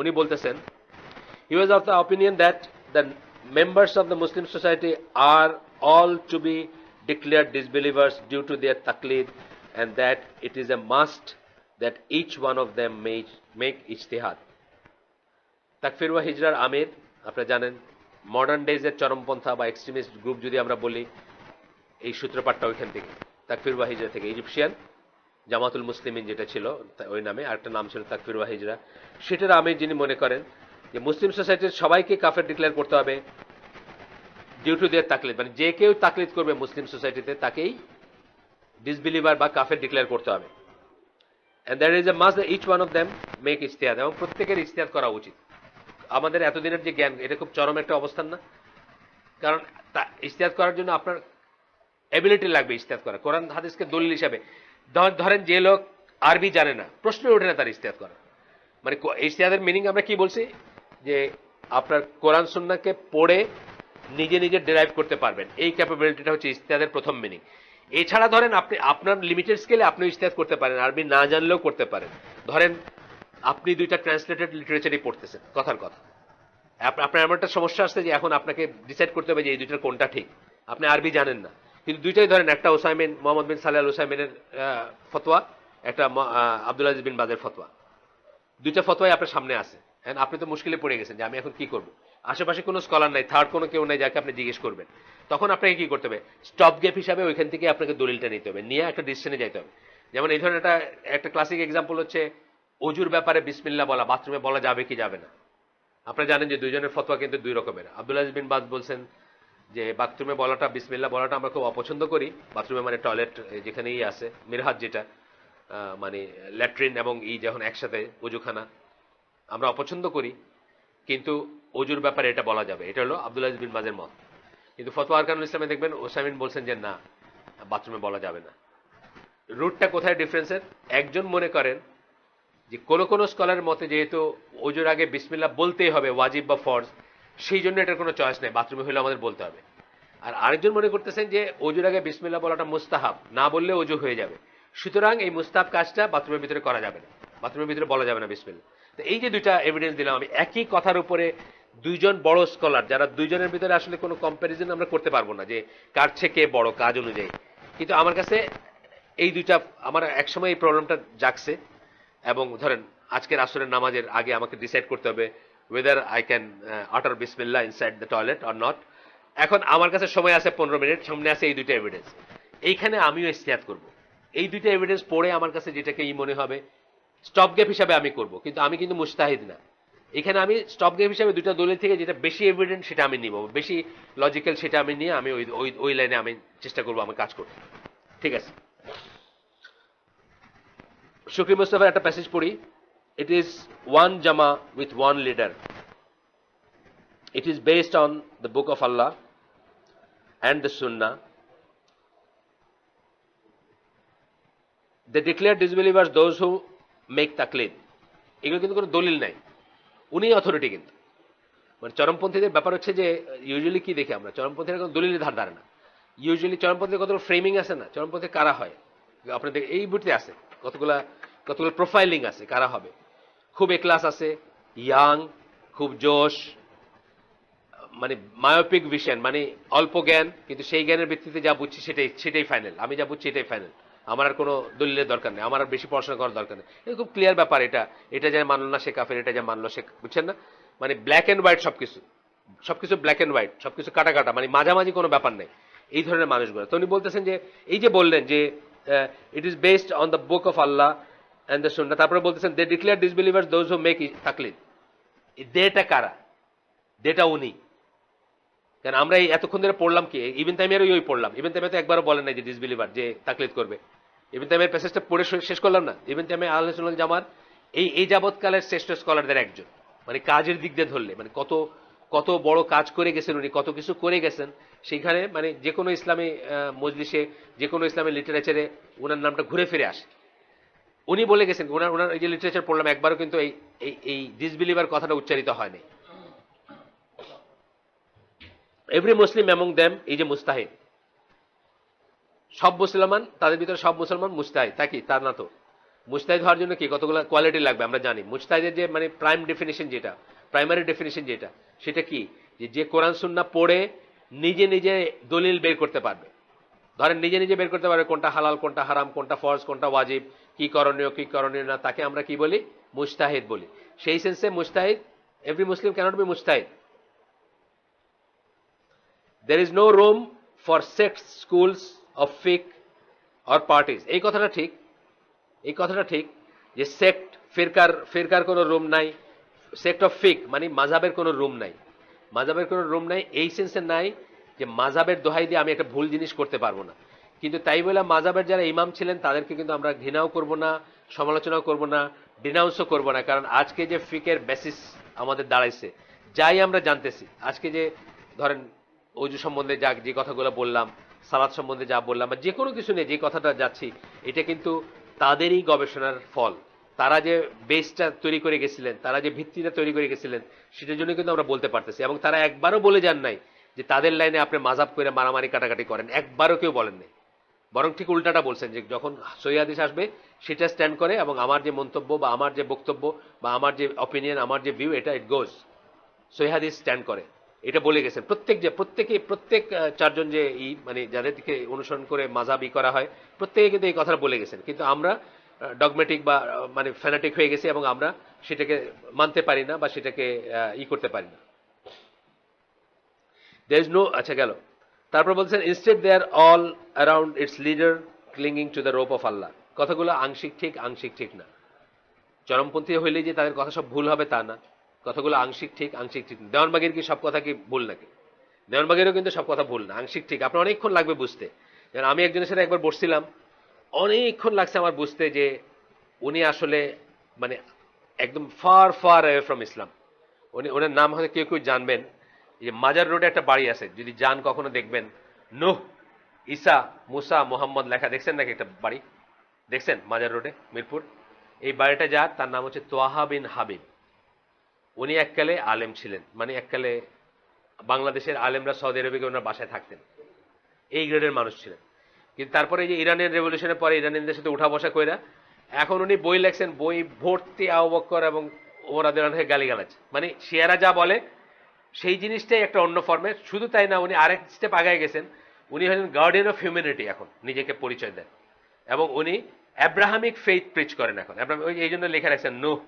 S1: উনি বলতেছেন he was of the opinion that the members of the Muslim society are all to be declared disbelievers due to their taqlid, and that it is a must that each one of them make ijtihad। তাকফির ওয়া হিজরার আমির আপনারা জানেন, modern ডেজের চরমপন্থা বা extremist group যদি আমরা বলি, এই সূত্রপাতটা ওইখান থেকে, তাকফির ওয়া হিজরা থেকে। ইজিপশিয়ান জামাতুল মুসলিমিন যেটা ছিল ওই নামে, আরেকটা নাম ছিল তাকফির ওয়া হিজরা, সেটার আমির যিনি মনে করেন যে মুসলিম সোসাইটির সবাইকে কাফের ডিক্লেয়ার করতে হবে ডিউ টু দেয়ার তাকলিদ, মানে যে কেউ তাকলিদ করবে মুসলিম সোসাইটিতে তাকেই ডিসবিলিভার বা কাফের ডিক্লেয়ার করতে হবে। And that is a must that each one of them make ইজতিহাদ, এবং প্রত্যেকের ইজতিহাদ করা উচিত। আমাদের এতদিনের যে জ্ঞান, এটা খুব চরম একটা অবস্থান না? কারণ ইজতিহাদ করার জন্য আপনার এবিলিটি লাগবে ইজতিহাদ করা, কোরআন হাদিসকে দলিল হিসাবে। ধরেন যে লোক আরবি জানে না, প্রশ্ন ওঠে না তার ইজতিহাদ করা, মানে ইজতিহাদের মিনিং আমরা কি বলছি, যে আপনার কোরআন সুন্নাহকে পড়ে নিজে নিজে ডেরাইভ করতে পারবেন, এই ক্যাপাবিলিটিটা হচ্ছে ইজতিহাদের প্রথম মিনিং। এছাড়া ধরেন আপনি আপনার লিমিটেড স্কেলে আপনি ইজতিহাদ করতে পারেন, আরবি না জানলেও করতে পারেন। ধরেন আপনি দুইটা ট্রান্সলেটেড লিটারেচারই পড়তেছেন, কথার কথা, আপনার এমন একটা সমস্যা আসছে যে এখন আপনাকে ডিসাইড করতে হবে যে এই দুইটার কোনটা ঠিক, আপনি আরবি জানেন না, কিন্তু দুইটাই ধরেন, একটা ওসাইমিন মোহাম্মদ বিন সালেহ আল ওসাইমিনের ফতোয়া, একটা আব্দুল আজিজ বিন বাজের ফতোয়া, দুইটা ফতোয়াই আপনার সামনে আছে, আপনি তো মুশকিলে পড়ে গেছেন যে আমি এখন কি করব, আশেপাশে কোনো স্কলার নাই, থার্ড কোনো কেউ নাই যাকে আপনি জিজ্ঞেস করবেন, তখন আপনাকে কি করতে হবে, স্টপ গ্যাপ হিসাবে ওইখান থেকে আপনাকে দলিলটা নিতে হবে, নিয়ে একটা ডিসিশনে যেতে হবে। যেমন এই ধরনের একটা ক্লাসিক এক্সাম্পল হচ্ছে অজুর ব্যাপারে বিসমিল্লাহ বলা, বাথরুমে বলা যাবে কি যাবে না। আপনারা জানেন যে দুইজনের ফতোয়া কিন্তু দুই রকমের। আব্দুল আজিজ বিন বাজ বলছেন যে বাথরুমে বলাটা, বিসমিল্লাহ বলাটা আমরা খুব অপছন্দ করি, বাথরুমে মানে টয়লেট যেখানেই আছে, মিরহাদ যেটা মানে ল্যাট্রিন এবং যখন একসাথে অজুখানা, আমরা অপছন্দ করি, কিন্তু অজুর ব্যাপারে এটা বলা যাবে, এটা হলো আব্দুল আজিজ বিন বাজের মত। কিন্তু ফতোয়া আরকানুল ইসলামে দেখবেন ওসামিন বলছেন যে না, বাথরুমে বলা যাবে না। রুটটা কোথায় ডিফারেন্সের? একজন মনে করেন যে কোন কোন স্কলারের মতে যেহেতু ওজুর আগে বিসমিল্লাহ বলতেই হবে, ওয়াজিব বা ফরজ, সেই জন্য এটার কোনো চয়েস নেই, বাথরুমে হলে আমাদের বলতে হবে। আর আরেকজন মনে করতেছেন যে ওজুর আগে বিসমিল্লাহ বলাটা মুস্তাহাব, না বললে ওজু হয়ে যাবে, সুতরাং এই মুস্তাহাব কাজটা বাথরুমের ভিতরে করা যাবে না। বাথরুমের ভিতরে বলা যাবে না বিসমিল্লাহ। তো এই যে দুইটা এভিডেন্স দিলাম আমি একই কথার উপরে, দুইজন বড় স্কলার, যারা দুইজনের ভিতরে আসলে কোনো কম্প্যারিজন আমরা করতে পারবো না যে কার চেয়ে কে বড় কাজ অনুযায়ী, কিন্তু আমার কাছে এই দুইটা, আমার একসময় এই প্রবলেমটা জাগছে, এবং ধরেন আজকের আসরের নামাজের আগে আমাকে ডিসাইড করতে হবে ওয়েদার আই ক্যান আটার বিসমিল্লাহ inside the toilet or not. এখন আমার কাছে সময় আছে 15 মিনিট, সামনে আছে এই দুইটা এভিডেন্স, এইখানে আমিও ইস্তেহাদ করব। এই দুইটা এভিডেন্স পড়ে আমার কাছে যেটাকে মনে হবে স্টপ গ্যাপ হিসাবে আমি করব, কিন্তু আমি কিন্তু মুস্তাহিদ না। এখানে আমি স্টপ গ্যাপ হিসাবে দুইটা দলিল থেকে যেটা বেশি এভিডেন্ট সেটা আমি নিব, বেশি লজিক্যাল সেটা আমি নিয়ে আমি ওই লাইনে আমি চেষ্টা করবো আমি কাজ করতে। ঠিক আছে, শুকরি মুস্তাফার একটা প্যাসেজ পড়ি। ইট ইজ ওয়ান জামা with one leader, it is based on the book of Allah and the Sunnah. They declare disbelievers those who make তাকলিদ। এগুলো কিন্তু কোনো দলিল নাই, উনি অথরিটি। কিন্তু মানে চরমপন্থীদের ব্যাপার হচ্ছে যে ইউজুয়ালি কি দেখি আমরা, চরমপন্থীরা কোনো দলিলের ধার ধারে না। ইউজুয়ালি চরমপন্থীর কতগুলো ফ্রেমিং আছে না, চরমপন্থী কারা হয় আপনাদের এই বুঝতে আছে, কতগুলো প্রোফাইলিং আছে কারা হবে। খুব এক্লাস আছে, ইয়াং, খুব জোশ, মানে মায়োপিক ভিশন, মানে অল্প জ্ঞান, কিন্তু সেই জ্ঞানের ভিত্তিতে যা বুঝছি সেটাই ফাইনাল, আমি যা বুঝছি এটাই ফাইনাল, আমার আর কোনো দলিলের দরকার নেই, আমার আর বেশি পড়াশোনা করার দরকার নেই। এটা খুব ক্লিয়ার ব্যাপার, এটা যা মানলো না সে কাফের, এটা যা মানলো সে, বুঝছেন না, মানে ব্ল্যাক অ্যান্ড হোয়াইট সবকিছু ব্ল্যাক অ্যান্ড হোয়াইট, সবকিছু কাটা কাটা, মানে মাঝামাঝি কোনো ব্যাপার নেই এই ধরনের মানুষগুলো। তো উনি বলতেছেন যে এই যে বললেন যে it is based on the book of Allah and the সুন্নাহ, তারপরে বলতেছেন they declare disbelievers those who make তাকলিদ। দেটা কারা? দেটা উনি। কারণ আমরা এই এতক্ষণ ধরে পড়লাম কি, ইবনে তাইমিয়ার ওই পড়লাম, ইবনে তাইমিয়া তো একবারও বলেন নাই যে ডিসবিলিভার যে তাকলিদ করবে। ইবনে তাইমিয়ার প্যাসেজটা পড়ে শেষ করলাম না। ইবনে তাইমিয়া আহলে সুন্নাত ওয়াল জামাত এই যাবৎকালের শ্রেষ্ঠ স্কলারদের একজন, মানে কাজের দিক দিয়ে ধরলে, মানে কত বড় কাজ করে গেছেন উনি, কত কিছু করে গেছেন সেইখানে, মানে যে কোনো ইসলামী মজলিসে, যে কোনো ইসলামী লিটারেচারে ওনার নামটা ঘুরে ফিরে আসে। উনি বলে গেছেন, ওনার এই যে লিটারেচার পড়লাম একবারও কিন্তু এই ডিসবিলিভার কথাটা উচ্চারিত হয়নি। এভরি মুসলিম অ্যামং দেম, এই যে মুস্তাহিদ, সব মুসলমান, তাদের ভিতরে সব মুসলমান মুস্তাহিদ, তা কি? তা না তো। মুস্তাহিদ হওয়ার জন্য কি কতগুলো কোয়ালিটি লাগবে আমরা জানি। মুস্তাহিদের যে মানে প্রাইমারি ডেফিনিশন যেটা, সেটা কি, যে কোরআন সুন্নাহ পড়ে নিজে নিজে দলিল বের করতে পারবে। ধরেন নিজে নিজে বের করতে পারবে কোনটা হালাল, কোনটা হারাম, কোনটা ফরজ, কোনটা ওয়াজিব, কি করণীয় না, তাকে আমরা কি বলি? মুস্তাহিদ বলি। সেই সেন্সে মুস্তাহিদ, এভরি মুসলিম ক্যানট বি মুস্তাহিদ। There is no room for sects, schools of fiqh or parties. এই কথাটা ঠিক যে সেক্ট, ফিরকার কোনো রুম নাই, সেক্ট অফ ফিক মানে মাযহাবের কোনো রুম নাই, এই সেন্সে নাই যে মাযহাবের দোহাই দিয়ে আমি একটা ভুল জিনিস করতে পারবো না। কিন্তু তাই বলে মাযহাবের যারা ইমাম ছিলেন তাদেরকে কিন্তু আমরা ঘৃণাও করব না, সমালোচনাও করব না, ডিনাউন্সও করব না। কারণ আজকে যে ফিকের বেসিস আমাদের দাঁড়াইছে, যাই আমরা জানতেছি, আজকে যে ধরেন অজু সম্বন্ধে যে কথাগুলো বললাম, সালাত সম্বন্ধে যা বললাম, বা যে কোনো কিছু নিয়ে যে কথাটা যাচ্ছি, এটা কিন্তু তাদেরই গবেষণার ফল। তারা যে বেসটা তৈরি করে গেছিলেন, তারা যে ভিত্তিটা তৈরি করে গেছিলেন, সেটার জন্য কিন্তু আমরা বলতে পারতেছি। এবং তারা একবারও বলে যান নাই যে তাদের লাইনে আপনি মাযহাব করে মারামারি কাটাকাটি করেন, একবারও কেউ বলেন নাই। বরং ঠিক উল্টাটা বলছেন যে যখন সহিহ হাদিস আসবে সেটা স্ট্যান্ড করে, এবং আমার যে মন্তব্য বা আমার যে বক্তব্য বা আমার যে অপিনিয়ন, আমার যে ভিউ, এটা ইট গোজ, সহিহ হাদিস স্ট্যান্ড করে, এটা বলে গেছেন। প্রত্যেক চারজন যে মানে যাদেরকে অনুসরণ করে মাযহাব করা হয়, প্রত্যেকে কিন্তু এই কথাটা বলে গেছেন। কিন্তু আমরা ডগমেটিক বা মানে ফ্যানাটিক হয়ে গেছি, এবং আমরা সেটাকে মানতে পারি না বা সেটাকে করতে পারি না। দেয়ার ইজ নো, আচ্ছা গেল। তারপর বলছেন instead they are all around its leader clinging to the rope of Allah. কথাগুলো আংশিক ঠিক না। চরমপন্থী হইলে যে তাদের কথা সব ভুল হবে তা না, কথাগুলো আংশিক ঠিক না। দেওয়ানবাগের কি সব কথা কি ভুল নাকি? দেওয়ানবাগেরও কিন্তু সব কথা ভুল না, আংশিক ঠিক। আপনার অনেকক্ষণ লাগবে বুঝতে। যেমন আমি একজনের সাথে একবার বসছিলাম, অনেকক্ষণ লাগছে আমার বুঝতে যে উনি আসলে মানে একদম ফার অ্যাওয়ে ফ্রম ইসলাম। ওনার নাম হয়তো কেউ জানবেন, যে মাজার রোডে একটা বাড়ি আছে, যদি যান কখনো দেখবেন, নূহ, ঈসা, মুসা, মোহাম্মদ লেখা, দেখছেন নাকি একটা বাড়ি? দেখছেন মাজার রোডে, মিরপুর? এই বাড়িটা যার, তার নাম হচ্ছে তোয়াহা বিন হাবিব। উনি এককালে আলেম ছিলেন, মানে এককালে বাংলাদেশের আলেমরা সৌদি আরবে ওনার বাসায় থাকতেন, এই গ্রেডের মানুষ ছিলেন। কিন্তু তারপরে যে ইরানের রেভলিউশনের পরে ইরানিয়ানদের সাথে উঠা বসা কইরা এখন উনি বই লেখছেন, বই ভর্তি আবু বকর এবং ওমর রাদিয়াল্লাহু আনহুকে গালিগালাজ, মানে শিয়ারা যা বলে সেই জিনিসটাই একটা অন্য ফর্মে। শুধু তাই না, উনি আরেক স্টেপ আগায় গেছেন, উনি হলেন গার্ডিয়ান অফ হিউম্যানিটি, এখন নিজেকে পরিচয় দেন, এবং উনি অ্যাব্রাহামিক ফেইথ প্রিচ করেন এখন। এই জন্য লেখা রাখছেন নূহ,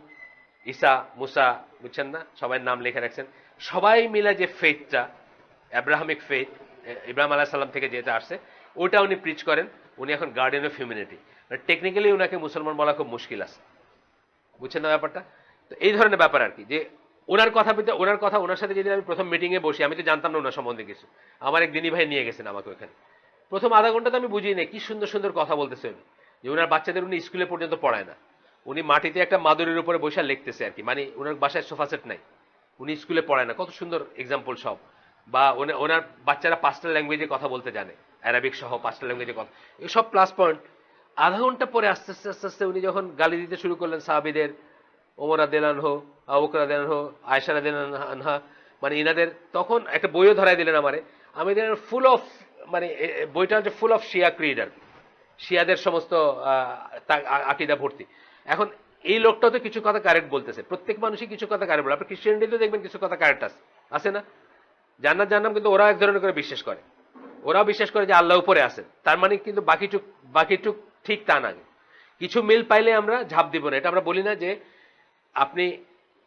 S1: ঈসা, মুসা, বুঝছেন না, সবাই নাম লেখা রাখছেন, সবাই মিলে যে ফেইথটা অ্যাব্রাহামিক ফেইথ, ইব্রাহিম আলাইহিস সালাম থেকে যেটা আসছে, ওটা উনি প্রিচ করেন। উনি এখন গার্ডিয়ান অফ হিউম্যানিটি। টেকনিক্যালি উনাকে মুসলমান বলা খুব মুশকিল আছে, বুঝছেন না ব্যাপারটা? তো এই ধরনের ব্যাপার আর কি, যে ওনার সাথে যেদিন আমি প্রথম মিটিং এ বসি, আমি তো জানতাম না ওনার সম্বন্ধে কিছু, আমার এক দিনী ভাই নিয়ে গেছেন আমাকে ওখানে। প্রথম আধা ঘন্টা তো আমি বুঝিনি কি সুন্দর সুন্দর কথা বলতেছে উনি, যে ওনার বাচ্চাদের উনি স্কুলে পর্যন্ত পড়ায় না, উনি মাটিতে একটা মাদুরের উপরে বসে লিখতেছে আর কি, মানে ওনার বাসায় সোফা সেট নাই, উনি স্কুলে পড়ায় না। কত সুন্দর এক্সাম্পল সব। বা ওনার বাচ্চারা 5টা ল্যাঙ্গুয়েজে কথা বলতে জানে, অ্যারাবিক সহ 5টা ল্যাঙ্গুয়েজে কথা, এসব প্লাস পয়েন্ট। আধা ঘন্টা পরে আস্তে আস্তে আস্তে আস্তে উনি যখন গালি দিতে শুরু করলেন সাহাবীদের, ওমর রাদিয়াল্লাহু আনহু, আবু বকর রাদিয়াল্লাহু আনহু, আয়েশা রাদিয়াল্লাহু আনহা, মানে ইনাদের, তখন একটা বইও ধরাই দিলেন আমারে। আমি দেখলাম ফুল অফ, মানে বইটা হচ্ছে ফুল অফ শিয়া ক্রিডার, শিয়াদের সমস্ত আকীদা ভর্তি। এখন এই লোকটাও তো কিছু কথা কারেক্ট বলতেছে, প্রত্যেক মানুষই কিছু কথা কারেক্ট বলে। আপনি খ্রিস্টানদের দেখবেন কিছু কথা কারেক্ট আছে না? জান্নাত জাহান্নাম কিন্তু ওরা এক ধরনের করে বিশ্বাস করে, ওরাও বিশ্বাস করে যে আল্লাহ উপরে আছেন, তার মানে কিন্তু বাকিটুক ঠিক তা না। কিছু মিল পাইলে আমরা ঝাঁপ দিব না, এটা আমরা বলি না যে আপনি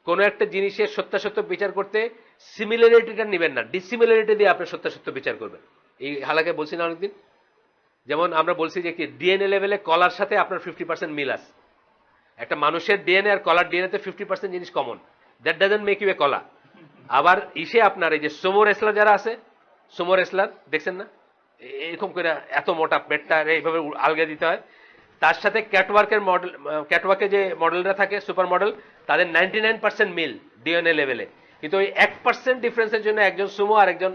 S1: কোন একটা জিনিসের সত্যাসত্য বিচার করতে সিমিলারিটিটা নেবেন না, ডিসিমিলারিটি দিয়ে আপনি সত্যাসত্য বিচার করবেন। এই হালাকে বলছি না অনেকদিন, যেমন আমরা বলছি যে কি ডিএনএ লেভেলে কলার সাথে আপনার 50% মিল আছে। একটা মানুষের ডিএনএ আর কলার ডিএনএ তে 50% জিনিস common, that doesn't make you a কলা। আবার ইসে আপনার এই যে সুমো রেসলার যারা আছে, সুমো রেসলার দেখছেন না, এরকম করে এত মোটা পেটটা এইভাবে আলগে দিতে হয়, তার সাথে ক্যাটওয়ার্কের মডেল, ক্যাটওয়ার্কে যে মডেলরা থাকে সুপার মডেল, তাদের 99% মিল ডিএনএ লেভেলে, কিন্তু ওই 1% ডিফারেন্সের জন্য একজন সুমো আর একজন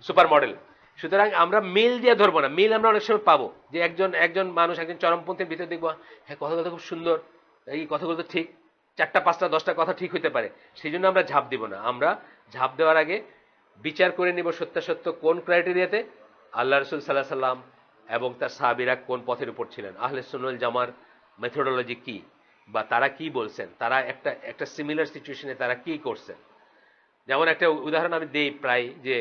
S1: সুপার মডেল। সুতরাং আমরা মিল দিয়ে ধরবো না, মিল আমরা অনেক সময় পাবো, যে একজন মানুষ একজন চরমপন্থীর ভিতরে দেখবো হ্যাঁ কথাগুলো খুব সুন্দর, এই কথাগুলো তো ঠিক, 4টা 5টা 10টা কথা ঠিক হইতে পারে, সেই জন্য আমরা ঝাঁপ দিব না। আমরা ঝাঁপ দেওয়ার আগে বিচার করে নিব সত্যাসত্য কোন ক্রাইটেরিয়াতে, আল্লাহ রসুল সাল্লাহ সাল্লাম এবং তার সাহাবীরা কোন পথের উপর ছিলেন, আহলে সুন্নাত জামার মেথোডোলজি কি, বা তারা কি বলছেন, তারা একটা সিমিলার সিচুয়েশনে তারা কি করছেন। যেমন একটা উদাহরণ আমি দেই প্রায়, যে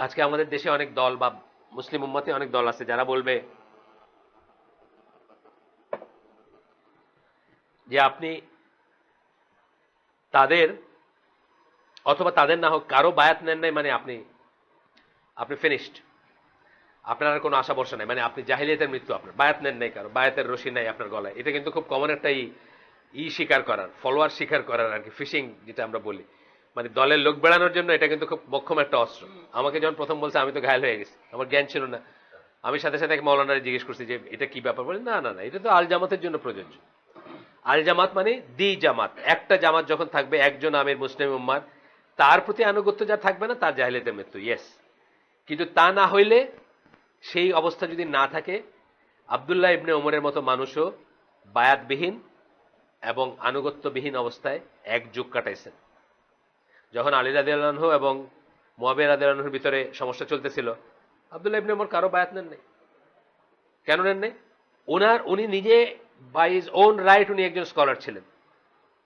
S1: আজকে আমাদের দেশে অনেক দল বা মুসলিম উম্মতে অনেক দল আছে যারা বলবে যে আপনি তাদের, অথবা তাদের না হোক কারো বায়াত নেন নাই মানে আপনি ফিনিশড, আপনার আর কোনো আশা ভরসা নাই, মানে আপনি জাহিলিয়াতের মৃত্যু, আপনার বায়াত নেন নাই, কারো বায়াতের রশি নাই আপনার গলায়। এটা কিন্তু খুব কমন একটা স্বীকার করার, ফলোয়ার স্বীকার করার আর কি, ফিশিং যেটা আমরা বলি, মানে দলের লোক বেড়ানোর জন্য এটা কিন্তু খুব মক্ষম একটা অস্ত্র। আমাকে যখন প্রথম বলছে আমি তো ঘায়ল হয়ে গেছি, আমার জ্ঞান ছিল না। আমি সাথে সাথে মৌলানারে জিজ্ঞেস করছি যে এটা কি ব্যাপার, বলে না না না, এটা তো আল জামাতের জন্য প্রযোজ্য। আল জামাত মানে দি জামাত, একটা জামাত যখন থাকবে একজন আমির মুসলিম উম্মার, তার প্রতি আনুগত্য যা থাকবে না তার জাহিলিয়াতের মৃত্যু, ইয়েস। কিন্তু তা না হইলে, সেই অবস্থা যদি না থাকে, আব্দুল্লাহ ইবনে ওমরের মতো মানুষও বায়াতবিহীন এবং আনুগত্যবিহীন অবস্থায় এক যুগ কাটাইছেন। যখন আলী রাদিয়াল্লাহু আনহু এবং মুয়াবিয়া রাদিয়াল্লাহু আনহুর ভিতরে সমস্যা চলতেছিল, আব্দুল্লাহ ইবনে ওমর কারো বায়াত নেন নাই। কেন নেন নাই? উনি নিজে বাই হিজ ওন রাইট উনি একজন স্কলার ছিলেন,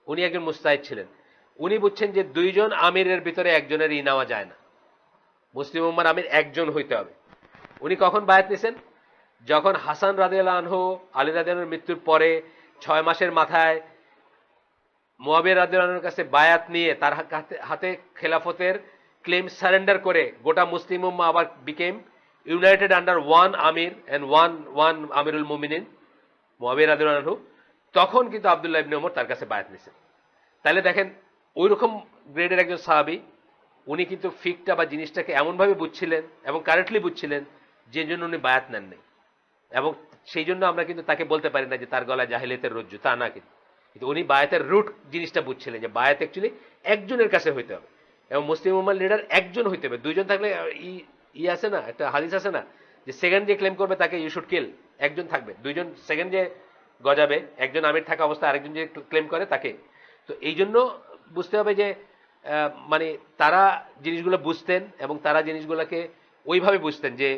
S1: উনি একজন মুস্তাহিদ ছিলেন। উনি বুঝছেন যে দুইজন আমিরের ভিতরে একজনের নেওয়া যায় না, মুসলিম উম্মার আমির একজন হইতে হবে। উনি কখন বায়াত নিছেন? যখন হাসান রাদিয়াল্লাহু আনহু আলী রাদিয়াল্লাহু আনহুর মৃত্যুর পরে 6 মাসের মাথায় মুয়াবিয়া রাদিয়াল্লাহু আনহুর কাছে বায়াত নিয়ে তার হাতে খেলাফতের ক্লেম সারেন্ডার করে গোটা মুসলিম উম্মাহ আবার became United under one Aamir and one আমিরুল মুমিনিন মুয়াবিয়া রাদিয়াল্লাহু আনহু, তখন কিন্তু আব্দুল্লাহ ইবনে ওমর তার কাছে বায়াত নিছেন। তাহলে দেখেন ওই রকম গ্রেডের একজন সাহাবী, উনি কিন্তু ফিকটা বা জিনিসটাকে এমনভাবে বুঝছিলেন এবং কারেক্টলি বুঝছিলেন যে জন্য উনি বায়াত নেন নাই, এবং সেই জন্য আমরা কিন্তু তাকে বলতে পারি না যে তার গলায় জাহিলিয়াতের রজ্জু, তা না। কিন্তু উনি বায়াতের রুট জিনিসটা বুঝছিলেন, যে বায়াত অ্যাকচুয়ালি একজনের কাছে হইতে হবে, এবং মুসলিম উম্মার লিডার একজন হইতে হবে। দুইজন থাকলে আছে না, একটা হাদিস আছে না, যে সেকেন্ড যে ক্লেম করবে তাকে ইউ শুড কিল। একজন থাকবে, দুইজন সেকেন্ড যে গজাবে, একজন আমির থাকা অবস্থায় আরেকজন যে ক্লেম করে তাকে। তো এই জন্য বুঝতে হবে যে মানে তারা জিনিসগুলো বুঝতেন এবং তারা জিনিসগুলোকে ওইভাবে বুঝতেন, যে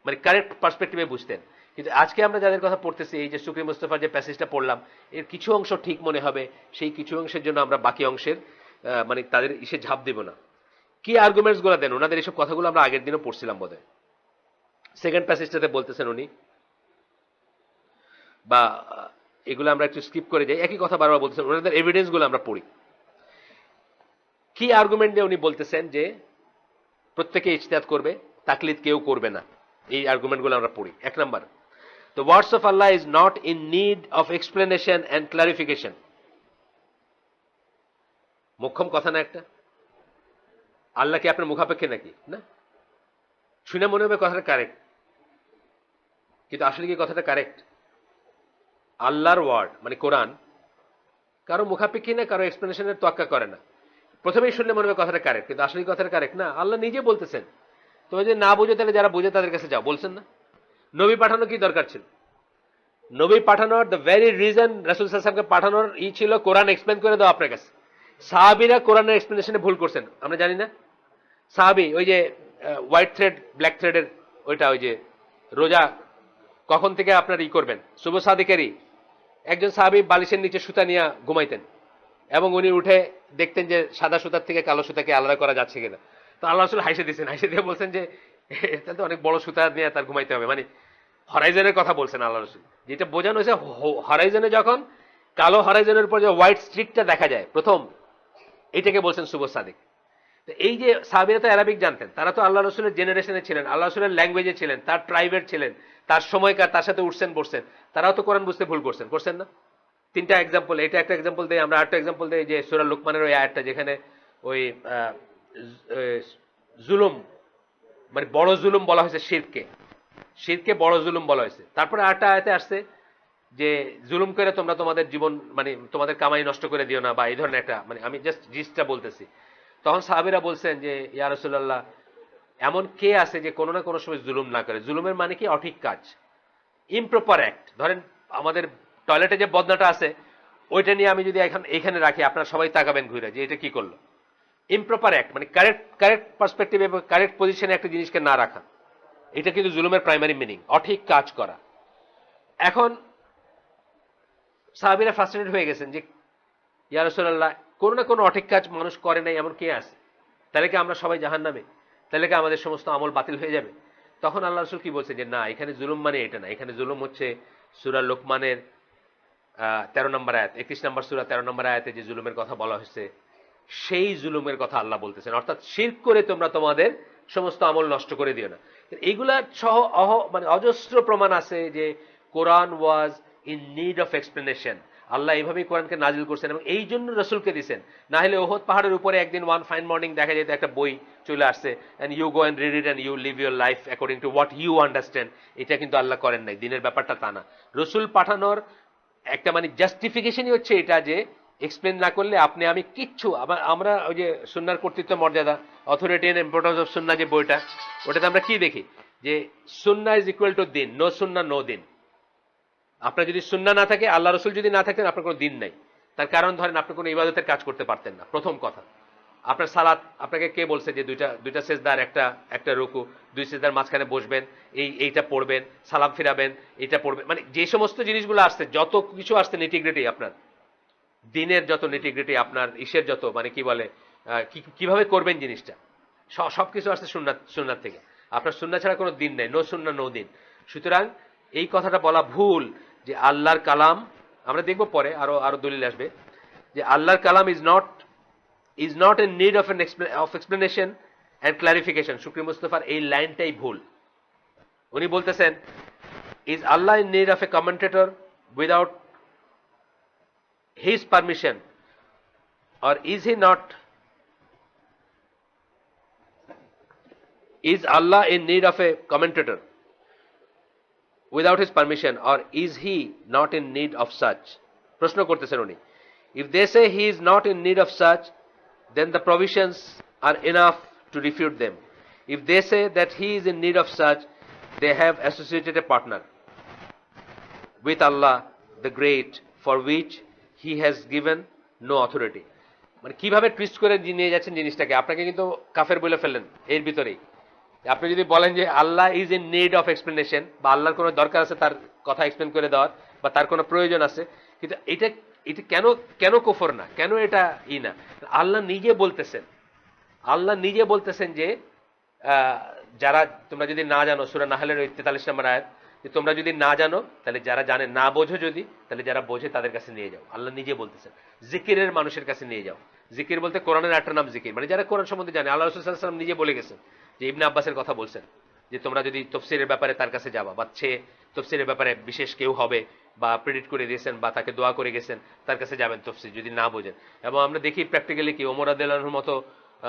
S1: মানে কারেক্ট পার্সপেক্টিভে বুঝতেন। কিন্তু আজকে আমরা যাদের কথা পড়তেছি, এই যে শুকরি মুস্তফার যে প্যাসেজটা পড়লাম, এর কিছু অংশ ঠিক মনে হবে, সেই কিছু অংশের জন্য আমরা বাকি অংশের মানে তাদের ইসে ঝাঁপ দেব না। কি আর্গুমেন্টস গুলো দেন ওনাদের, এইসব কথাগুলো আমরা আগের দিনও পড়ছিলাম বোধহয়। সেকেন্ড প্যাসেজটাতে বলতেছেন উনি, বা এগুলো আমরা একটু স্কিপ করে যাই, একই কথা বারবার বলতেছেন, ওনাদের এভিডেন্স গুলো আমরা পড়ি। কি আর্গুমেন্ট দিয়ে উনি বলতেছেন যে প্রত্যেকে ইজতিহাদ করবে, তাকলিদ কেউ করবে না, এই আর্গুমেন্ট গুলো আমরা পড়ি। এক number, the words of Allah is not in need of explanation and clarification. মোক্ষম কথা না একটা? আল্লাহ কি আপনার মুখাপেক্ষে নাকি? না। শুনে মনে হবে কথাটা কারেক্ট, কিন্তু আসলে কি কথাটা কারেক্ট? আল্লাহর ওয়ার্ড মানে কোরআন কারো মুখাপেক্ষী না, কারো এক্সপ্লেনেশনের তোয়াক্কা করে না। প্রথমেই শুনলে মনে হবে কথাটা কারেক্ট, কিন্তু আসলে কথাটা কারেক্ট না। আল্লাহ নিজে বলতেছেন, তুমি যদি না বুঝো তাহলে যারা বুঝে তাদের কাছে যাও, বলছেন না? নবী পাঠানো কি দরকার ছিল? নবী পাঠানোর দ্য ভেরি রিজন রাসূল সাল্লাল্লাহু আলাইহি ওয়াসাল্লামকে পাঠানোর ছিল কোরআন এক্সপ্লেন করে দাও আপনার কাছে। সাহাবীরা কোরআনের এক্সপ্লেনেশনে ভুল করছেন, আমরা জানি না? সাহাবী ওই যে হোয়াইট থ্রেড ব্ল্যাক থ্রেডের ওইটা, ওই যে রোজা কখন থেকে আপনার করবেন, শুভ সাদিকেরই একজন সাহাবী বালিশের নিচে সুতা নিয়ে ঘুমাইতেন, এবং উনি উঠে দেখতেন যে সাদা সুতার থেকে কালো সুতাকে আলাদা করা যাচ্ছে কিনা। তো আল্লাহ রাসূল হাসে দিয়েছেন, হাসে দিয়ে বলছেন যে এটা তো অনেক বড় সুতা নিয়ে তার ঘুমাইতে হবে, মানে হরাইজনের কথা বলছেন আল্লাহ রাসূল। যেটা বোঝানো হয়েছে হরাইজনে যখন কালো হরাইজনের উপর যে হোয়াইট স্ট্রিকটা দেখা যায় প্রথম, এটাকে বলছেন শুভ সাদিক। এই যে সাহাবীরা তো অ্যারাবিক জানতেন, তারা তো আল্লাহ রসুলের জেনারেশনে ছিলেন, আল্লাহ রসুলের ল্যাঙ্গুয়েজে ছিলেন, তার ট্রাইবের ছিলেন, তার সময়কার, তার সাথে উঠছেন বসছেন, তারাও তো কোরআন বুঝতে ভুল করছেন না? তিনটা এক্সাম্পল, এটা একটা এক্সাম্পল দেয়, আমরা আরেকটা এক্সাম্পল দেই যে সূরা লুকমানের ওই আয়াতটা যেখানে ওই জুলুম মানে বড় জুলুম বলা হয়েছে, শিরকে বড় জুলুম বলা হয়েছে। তারপরে আরেকটা আয়াতে আসছে যে জুলুম করে তোমরা তোমাদের জীবন মানে তোমাদের কামাই নষ্ট করে দিও না, বা এই ধরনের একটা, মানে আমি জাস্ট জিসটা বলতেছি। তখন সাহাবীরা বলছেন যে ইয়া রাসূলুল্লাহ, এমন কে আছে যে কোনো না কোনো সময় জুলুম না করে? জুলুমের মানে কি? অঠিক কাজ, ইমপ্রপার অ্যাক্ট। ধরেন আমাদের টয়লেটে যে বদনাটা আছে, ওইটা নিয়ে আমি যদি এখানে রাখি, আপনারা সবাই তাকাবেন ঘুরে যে এটা কি করলো। ইমপ্রপার অ্যাক্ট মানে কারেক্ট পার্সপেক্টিভ এবং কারেক্ট পজিশনে একটা জিনিসকে না রাখা, এটা কিন্তু জুলুমের প্রাইমারি মিনিং, অঠিক কাজ করা। এখন সাহাবীরা ফ্রাস্ট্রেটেড হয়ে গেছেন যে ইয়া রাসূলুল্লাহ, কোনো না কোনো অঠিক কাজ মানুষ করে নাই এমন কে আছে? তাহলে কি আমরা সবাই জাহান্নামে? তাহলে কি আমাদের সমস্ত আমল বাতিল হয়ে যাবে? তখন আল্লাহ রাসূল কি বলছেন যে না, এখানে জুলুম মানে এটা না, এখানে জুলুম হচ্ছে সূরা লোকমানের 13 নম্বর আয়াত, 31 নম্বর সূরা 13 নম্বর আয়াতে যে জুলুমের কথা বলা হয়েছে, সেই জুলুমের কথা আল্লাহ বলতেছেন। অর্থাৎ শিরক করে তোমরা তোমাদের সমস্ত আমল নষ্ট করে দিও না। এইগুলার সহ মানে অজস্র প্রমাণ আছে যে Quran was in need of explanation. Allah এইভাবেই কোরআনকে নাজিল করছেন এবং এই জন্য রসুলকে দিচ্ছেন। না হলে ওহদ পাহাড়ের উপরে একদিন ওয়ান ফাইন মর্নিং দেখা যেত একটা বই চলে আসছে, and you go and read it and you live your life according to what you understand. এটা কিন্তু আল্লাহ করেন নাই, দিনের ব্যাপারটা তা না। রসুল পাঠানোর একটা মানে জাস্টিফিকেশনই হচ্ছে এটা যে এক্সপ্লেন না করলে আপনি আমি কিচ্ছু, আমরা ওই যে সুন্নাহর কর্তৃত্ব মর্যাদা, অথরিটি এন্ড ইম্পর্টেন্স অফ সুন্নাহ যে বইটা, ওটাতে আমরা কি দেখি যে সুন্নাহ ইজ ইকুয়াল টু দিন, নো সুন্নাহ নো দিন। আপনার যদি সুন্নাহ না থাকে, আল্লাহ রসুল যদি না থাকেন, আপনার কোনো দিন নাই। তার কারণ ধরেন আপনি কোনো ইবাদতের কাজ করতে পারতেন না, প্রথম কথা। আপনার সালাত, আপনাকে কে বলছে যে দুইটা সেজদার একটা রুকু, দুই সেজদার মাঝখানে বসবেন, এইটা পড়বেন, সালাম ফিরাবেন, এইটা পড়বেন, মানে যে সমস্ত জিনিসগুলো আসছে, যত কিছু আসছে নিটিগ্রিটি, আপনার দিনের যত নিটিগ্রিটি, আপনার ইসের যত মানে কি বলে কিভাবে করবেন জিনিসটা, সবকিছু আসছে সুন্নাত থেকে। আপনার সুন্নাহ ছাড়া কোনো দিন নেই, নো সুন্নাহ নো দিন। সুতরাং এই কথাটা বলা ভুল যে আল্লাহর কালাম, আমরা দেখব পরে আরো দলিল আসবে যে আল্লাহর কালাম is not in need of explanation and clarification. শুকরি মুস্তাফার এই লাইনটাই ভুল। উনি বলতেছেন, is Allah in need of a commentator without his permission, or is Allah in need of a commentator without his permission, or is he not in need of such? প্রশ্ন করতেছেন উনি। If they say he is not in need of such, then the provisions are enough to refute them. If they say that he is in need of such, they have associated a partner with Allah the Great, for which he has given no authority. মানে কিভাবে twist করে নিয়ে যাচ্ছেন জিনিসটাকে, আপনাকে কিন্তু কাফের বলে ফেললেন এর ভিতরেই। আপনি যদি বলেন যে Allah is in need of explanation, বা আল্লাহর কোনো দরকার আছে তার কথা এক্সপ্লেন করে দেওয়ার, বা তার কোনো প্রয়োজন আছে, কিন্তু এটা এটা কেন কেন কুফর না, কেন এটা না? আল্লাহ নিজে বলতেছেন, আল্লাহ নিজে বলতেছেন যে যারা, তোমরা যদি না জানো, সূরা নাহলের 43 নম্বর আয়াত, যে তোমরা যদি না জানো তাহলে যারা জানে, না বোঝো যদি, তাহলে যারা বোঝে তাদের কাছে নিয়ে যাও। আল্লাহ নিজে বলতেছেন জিকিরের মানুষের কাছে নিয়ে যাও। জিকির বলতে কোরআনের একটা নাম জিকির, মানে যারা কোরআন সম্বন্ধে জানে। আল্লাহ রাসূল সাল্লাল্লাহু আলাইহি ওয়াসাল্লাম নিজে বলে গেছেন, যে ইবনে আব্বাসের কথা বলছেন, যে তোমরা যদি তফসিরের ব্যাপারে তার কাছে যাবা, বা সে তফসিরের ব্যাপারে বিশেষ কেউ হবে বা প্রেডিক্ট করে দিয়েছেন বা তাকে দোয়া করে গেছেন, তার কাছে যাবেন তফসির যদি না বোঝেন। এবং আমরা দেখি প্র্যাকটিক্যালি কি ওমর রাদিয়াল্লাহু আনহুর মতো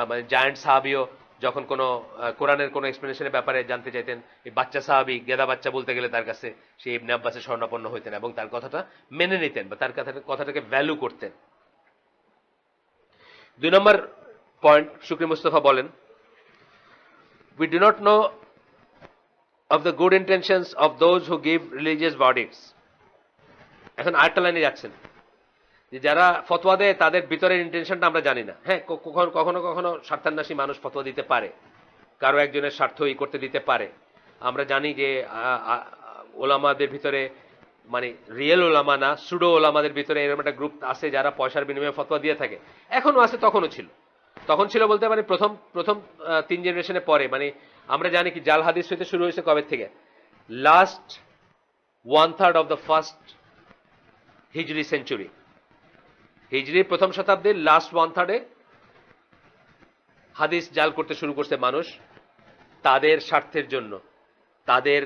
S1: মানে জায়ান্ট সাহাবীও যখন কোনো কোরআনের কোনো এক্সপ্লেনেশনের ব্যাপারে জানতে চাইতেন, এই বাচ্চা সাহাবী, গেদা বাচ্চা বলতে গেলে তার কাছে সেই ইবনে আব্বাসের শরণাপন্ন হইতেন এবং তার কথাটা মেনে নিতেন বা তার কথাটাকে ভ্যালু করতেন। 2 নম্বর পয়েন্ট, শুকরি মুস্তাফা বলেন, we do not know of the good intentions of those who give religious verdicts. এখন আরেকটা লাইনে যাচ্ছেন, যে যারা ফতোয়া দেয় তাদের ভিতরের ইন্টেনশনটা আমরা জানি না। হ্যাঁ, কখনো কখনো স্বার্থান্বেষী মানুষ ফতোয়া দিতে পারে, কারো একজনের স্বার্থ করতে দিতে পারে। আমরা জানি যে ওলামাদের ভিতরে, মানে রিয়েল ওলামা না, সুডো ওলামাদের ভিতরে এরকম একটা গ্রুপ আছে যারা পয়সার বিনিময়ে ফতোয়া দিয়ে থাকে। এখনো আছে, তখনও ছিল। তখন ছিল বলতে মানে প্রথম 3 জেনারেশনের পরে, মানে আমরা জানি কি জাল হাদিস হইতে শুরু হয়েছে কবে থেকে, লাস্ট 1/3 অফ দ্য ফার্স্ট হিজরি সেঞ্চুরি। হিজরির প্রথম শতাব্দীর লাস্ট 1/3 হাদিস জাল করতে শুরু করছে মানুষ, তাদের স্বার্থের জন্য, তাদের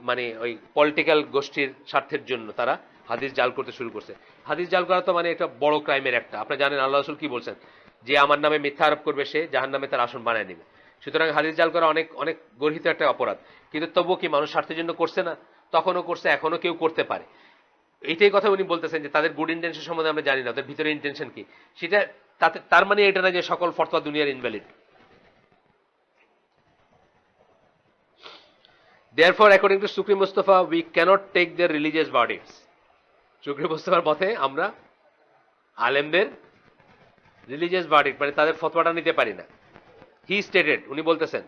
S1: মানে ওই পলিটিক্যাল গোষ্ঠীর স্বার্থের জন্য তারা হাদিস জাল করতে শুরু করছে। হাদিস জাল করা তো মানে একটা বড় ক্রাইমের একটা। আপনারা জানেন আল্লাহ রাসূল কি বলছেন, যে আমার নামে মিথ্যা আরোপ করবে সে জাহান্নামে তার আসন বানায় নেবে। সুতরাং হাদিস জাল করা অনেক অনেক গর্হিত একটা অপরাধ। কিন্তু তবুও কি মানুষ স্বার্থের জন্য করছে না? তখনও করছে, এখনো কেউ করতে পারে। এইটাই কথা উনি বলতেছেন, যে তাদের গুড ইন্টেনশন সম্বন্ধে আমরা জানি না, ওদের ভিতরে ইন্টেনশন কি সেটা। তার মানে এটা না যে সকল ফতোয়া দুনিয়ার invalid. Therefore, according to Sukri Mustafa, we cannot take their religious verdicts. Sukri Mustafaর মতে আমরা আলেমদের রিলিজিয়াস ভার্ডিক্ট মানে তাদের ফতোয়াটা নিতে পারি না। হি স্টেটেড, উনি বলতেছেন,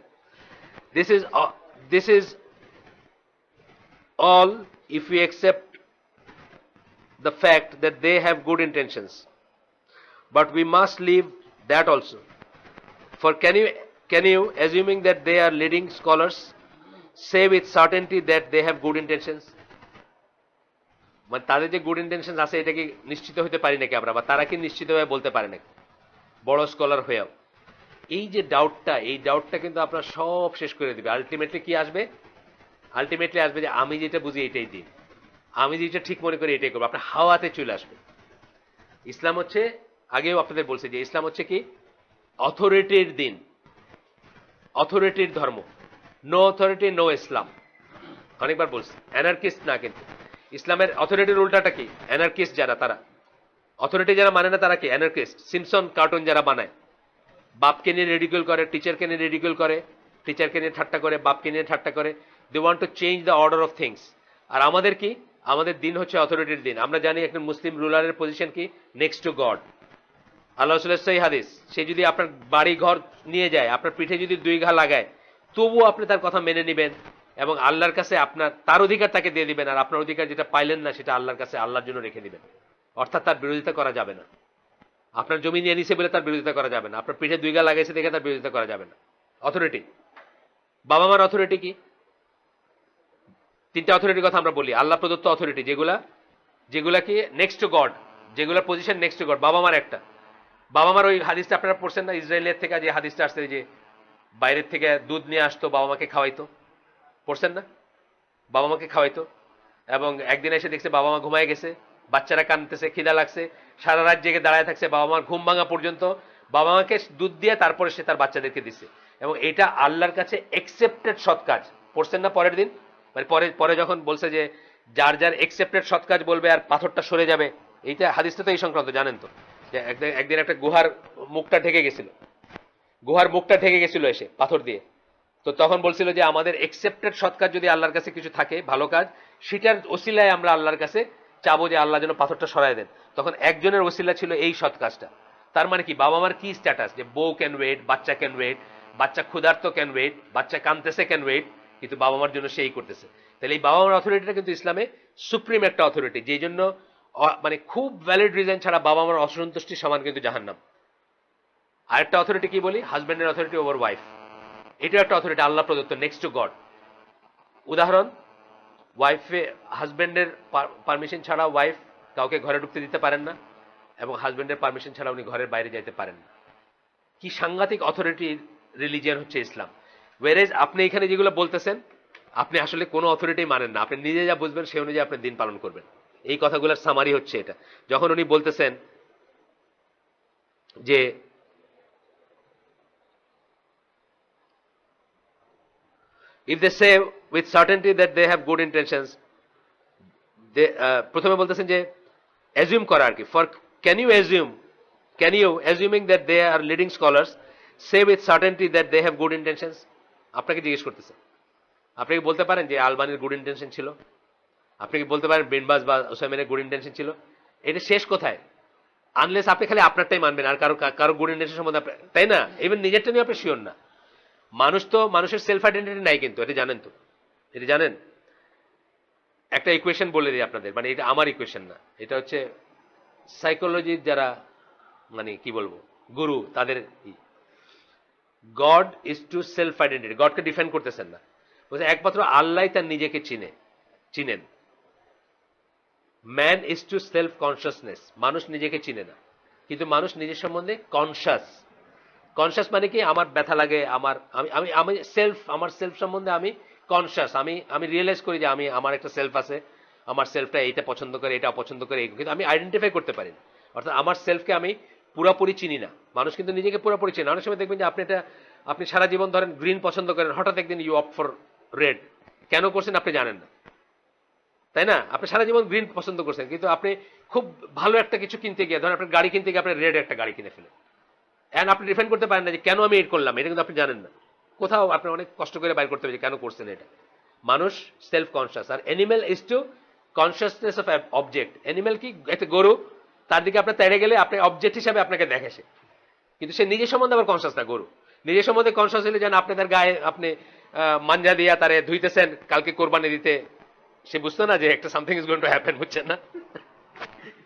S1: this is all if we accept the fact that they have good intentions, but we must leave that also. For can you assuming that they are leading scholars say with certainty that they have good intentions? মানে তাদের যে good intention আছে এটা কি নিশ্চিত হতে পারি নাকি আমরা, বা তারা কি নিশ্চিতভাবে বলতে পারে নাকি বড় স্কলার হয়েও? এই যে ডাউটটা, এই ডাউটটা কিন্তু আপনার সব শেষ করে দিবে। আলটিমেটলি কি আসবে? আলটিমেটলি আসবে যে আমি যেটা বুঝি এটাই দিন, আমি যেটা ঠিক মনে করি এটাই করবো। আপনার হাওয়াতে চলে আসবে। ইসলাম হচ্ছে, আগেও আপনাদের বলছি যে ইসলাম হচ্ছে কি অথরিটির দিন, অথরিটির ধর্ম। নো অথরিটি নো ইসলাম, অনেকবার বলছি। অ্যানার্কিস্ট না, কিন্তু ইসলামের অথরিটির উল্টাটা কি? অ্যানার্কিস্ট যারা, তারা অথরিটি যারা মানে না তারা কি? অ্যানার্কিস্ট। সিম্পসন কার্টুন যারা বানায়, বাপকে নিয়ে রেডিকুল করে, টিচারকে নিয়ে রেডিকুল করে, টিচারকে নিয়ে ঠাট্টা করে, বাপকে নিয়ে ঠাট্টা করে। They want to change the order of things. আর আমাদের কি? আমাদের দিন হচ্ছে অথরিটির দিন। আমরা জানি একটা মুসলিম রুলারের পজিশন কি? Next to God. আল্লাহ রাসূলের সহিহ হাদিস, সে যদি আপনার বাড়ি ঘর নিয়ে যায়, আপনার পিঠে যদি 2 ঘা লাগায়, তবুও আপনি তার কথা মেনে নেবেন এবং আল্লাহর কাছে আপনার তার অধিকার তাকে দিয়ে দিবেন, আর আপনার অধিকার যেটা পাইলেন না সেটা আল্লাহর কাছে আল্লাহর জন্য রেখে দিবেন। অর্থাৎ তার বিরোধিতা করা যাবে না। আপনার জমি নিয়ে নিছে বলে তার বিরোধিতা করা যাবে না, আপনার পিঠে 2 ঘা লাগাইছে দেখে তার বিরোধিতা করা যাবে না। অথরিটি, বাবা মার অথরিটি কি? 3টা অথরিটির কথা আমরা বলি, আল্লাহ প্রদত্ত অথরিটি, যেগুলা কি নেক্সট টু গড, যেগুলা পজিশন নেক্সট টু গড। বাবা মার একটা, বাবা মার ওই হাদিসটা আপনারা পড়ছেন না, ইসরায়েলের থেকে যে হাদিসটা আসছে, যে বাইরের থেকে দুধ নিয়ে আসতো, বাবা মাকে খাওয়াইতো, পড়ছেন না? বাবা মাকে খাওয়াইতো এবং একদিন এসে দেখছে বাবা মা ঘুমায় গেছে, বাচ্চারা কাঁদতেছে, খিদা লাগছে, সারা রাত জেগে দাঁড়ায় থাকছে, বাবা মার ঘুম ভাঙা পর্যন্ত বাবা মাকে দুধ দিয়ে তারপরে সে তার বাচ্চাদেরকে দিছে। এবং এটা আল্লাহর কাছে একসেপ্টেড সৎ কাজ। পড়ছেন না পরের দিন, মানে পরে যখন বলছে যে যার যার একসেপ্টেড সৎ কাজ বলবে আর পাথরটা সরে যাবে, এইটা হাদিসটা তো এই সংক্রান্ত, জানেন তো, যে একদিন একটা গুহার মুখটা ঢেকে গেছিল, গুহার মুখটা ঢেকে গেছিল এসে পাথর দিয়ে। তো তখন বলছিল যে আমাদের একসেপ্টেড সৎ কাজ যদি আল্লাহর কাছে কিছু থাকে, ভালো কাজ, সেটার ওসিলায় আমরা আল্লাহর কাছে চাবো যে আল্লাহ যেন পাথরটা সরায় দেন। তখন একজনের ওসিলা ছিল এই সৎ কাজটা। তার মানে কি? বাবা মার কি স্ট্যাটাস, যে বউ ক্যান ওয়েট, বাচ্চা ক্যান ওয়েট, বাচ্চা ক্ষুধার্ত ক্যান ওয়েট, বাচ্চা কাঁদতেছে ক্যান ওয়েট, কিন্তু বাবা মার জন্য সেই করতেছে। তাহলে এই বাবা মার অথরিটিটা কিন্তু ইসলামে সুপ্রিম একটা অথরিটি, যেই জন্য মানে খুব ভ্যালিড রিজন ছাড়া বাবা মার অসন্তুষ্টি সমান কিন্তু জাহান্নাম। আরেকটা অথরিটি কি বলি, হাজব্যান্ডের অথরিটি ওভার ওয়াইফ, এটা একটা অথরিটি আল্লাহ প্রদত্ত নেক্সট টু গড। উদাহরণ, ওয়াইফে হাজব্যান্ডের পারমিশন ছাড়া ওয়াইফ কাউকে ঘরে ঢুকতে দিতে পারেন না, এবং হাজব্যান্ডের পারমিশন ছাড়া উনি ঘরের বাইরে যাইতে পারেন না। কি সাংঘাতিক অথরিটি রিলিজিয়ান হচ্ছে ইসলাম। ওয়ারেজ আপনি এখানে যেগুলো বলতেছেন, আপনি আসলে কোনো অথরিটি মানেন না, আপনি নিজে যা বুঝবেন সেই অনুযায়ী আপনি দিন পালন করবেন। এই কথাগুলোর সামারি হচ্ছে এটা। যখন উনি বলতেছেন যে if they say with certainty that they have good intentions, they প্রথমে বলতেছেন যে অ্যাজিউম করা আর কি, for can you assuming that they are leading scholars say with certainty that they have good intentions. আপনাকে জিজ্ঞেস করতেছে, আপনি কি বলতে পারেন যে আলবানির গুড ইন্টেনশন ছিল? আপনি কি বলতে পারেন বিনবাস বা ওসাইমেনের গুড ইন্টেনশন ছিল? এটা শেষ কোথায়? আনলেস আপনি খালি আপনারটাই মানবেন, আর কারো গুড ইন্টেনশন সম্বন্ধে, তাই না? ইভেন নিজেরটা নিয়ে আপনি শিওর না। মানুষ তো, মানুষের সেলফ আইডেন্টিটি নাই কিন্তু, এটা জানেন তো? এটা জানেন? একটা ইকুয়েশন বলে দিই আপনাদের, মানে এটা আমার ইকুয়েশন না, এটা হচ্ছে সাইকোলজির যারা মানে কি বলবো গুরু তাদের। God is to self identity, গডকে ডিফাইন করতেছেন না, বলছে একমাত্র আল্লাহ তার নিজেকে চিনেন। Man is to self consciousness, মানুষ নিজেকে চিনে না, কিন্তু মানুষ নিজের সম্বন্ধে কনসিয়াস মানে কি, আমার ব্যথা লাগে, আমার আমি সেলফ, আমার সেলফ সম্বন্ধে আমি কনসিয়াস, আমি রিয়েলাইজ করি যে আমার একটা সেলফ আছে, আমার সেলফটা এইটা পছন্দ করে, এটা অপছন্দ করে, কিন্তু আমি আইডেন্টিফাই করতে পারি না। অর্থাৎ আমার সেলফকে আমি পুরোপুরি চিনি না। মানুষ কিন্তু নিজেকে পুরোপুরি চিনি। অনেক সময় দেখবেন যে আপনি সারা জীবন ধরেন গ্রিন পছন্দ করেন, হঠাৎ একদিন ইউ অপ্ট ফর রেড, কেন করছেন আপনি জানেন না, তাই না? আপনি সারা জীবন গ্রিন পছন্দ করছেন, কিন্তু আপনি খুব ভালো একটা কিছু কিনতে গিয়ে, ধরেন আপনার গাড়ি কিনতে গিয়ে আপনি রেড একটা গাড়ি কিনে ফেলেন, এন্ড আপনি ডিফেন্ড করতে পারেন না যে কেন আমি এড করলাম, এটা কিন্তু আপনি জানেন না। কোথাও আপনি অনেক কষ্ট করে বাইর করতে হবে যে কেন করছেন এটা। মানুষ সেলফ কনসিয়াস, আর animal is to consciousness of object. Animal কি, একটা গরু, তার দিকে আপনার তেড়ে গেলে আপনি অবজেক্ট হিসাবে আপনাকে দেখে সে, কিন্তু সে নিজের সম্বন্ধে আবার কনসিয়াস না। গরু নিজের সম্বন্ধে কনসিয়াস হলে যেন আপনি তার গায়ে আপনি মাঞ্জা দিয়া তারে ধুইতেছেন কালকে কোরবানি দিতে, সে বুঝতো না যে একটা something is going to happen, বুঝছেন না?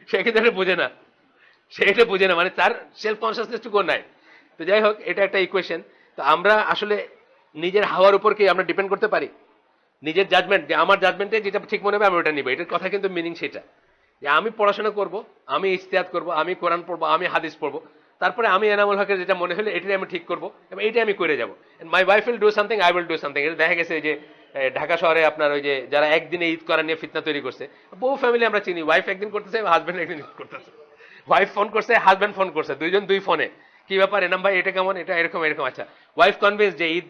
S1: সে কিন্তু এটা বুঝে না, সে এটা বুঝে না, মানে তার সেলফ কনসিয়াসনেসটুকু নাই। তো যাই হোক, এটা একটা ইকুয়েশন। তো আমরা আসলে নিজের হাওয়ার উপর কি আমরা ডিপেন্ড করতে পারি? নিজের জাজমেন্ট, যে আমার জাজমেন্টে যেটা ঠিক মনে হবে আমি ওটা নিব, এটার কথা কিন্তু মিনিং সেটা যে আমি পড়াশোনা করব, আমি ইজতিহাদ করব, আমি কোরআন পড়বো, আমি হাদিস পড়বো, তারপরে আমি এনামুল হকের যেটা মনে হলে এটাই আমি ঠিক করবো এবং এইটাই আমি করে যাবো। My wife will do something, I will do something. এটা দেখা গেছে যে ঢাকা শহরে আপনার ওই যে যারা একদিনে ঈদ করা নিয়ে ফিতনা তৈরি করছে, বহু ফ্যামিলি আমরা চিনি, ওয়াইফ একদিন করতেছে, হাজব্যান্ড একদিন করতেছে, ওয়াইফ ফোন করছে, হাজব্যান্ড ফোন করছে, দুইজন দুই ফোনে, কি ব্যাপার এনাম ভাই, এটা কেমন, এটা এরকম এরকম। আচ্ছা, ওয়াইফ কনভিন্স যে ঈদ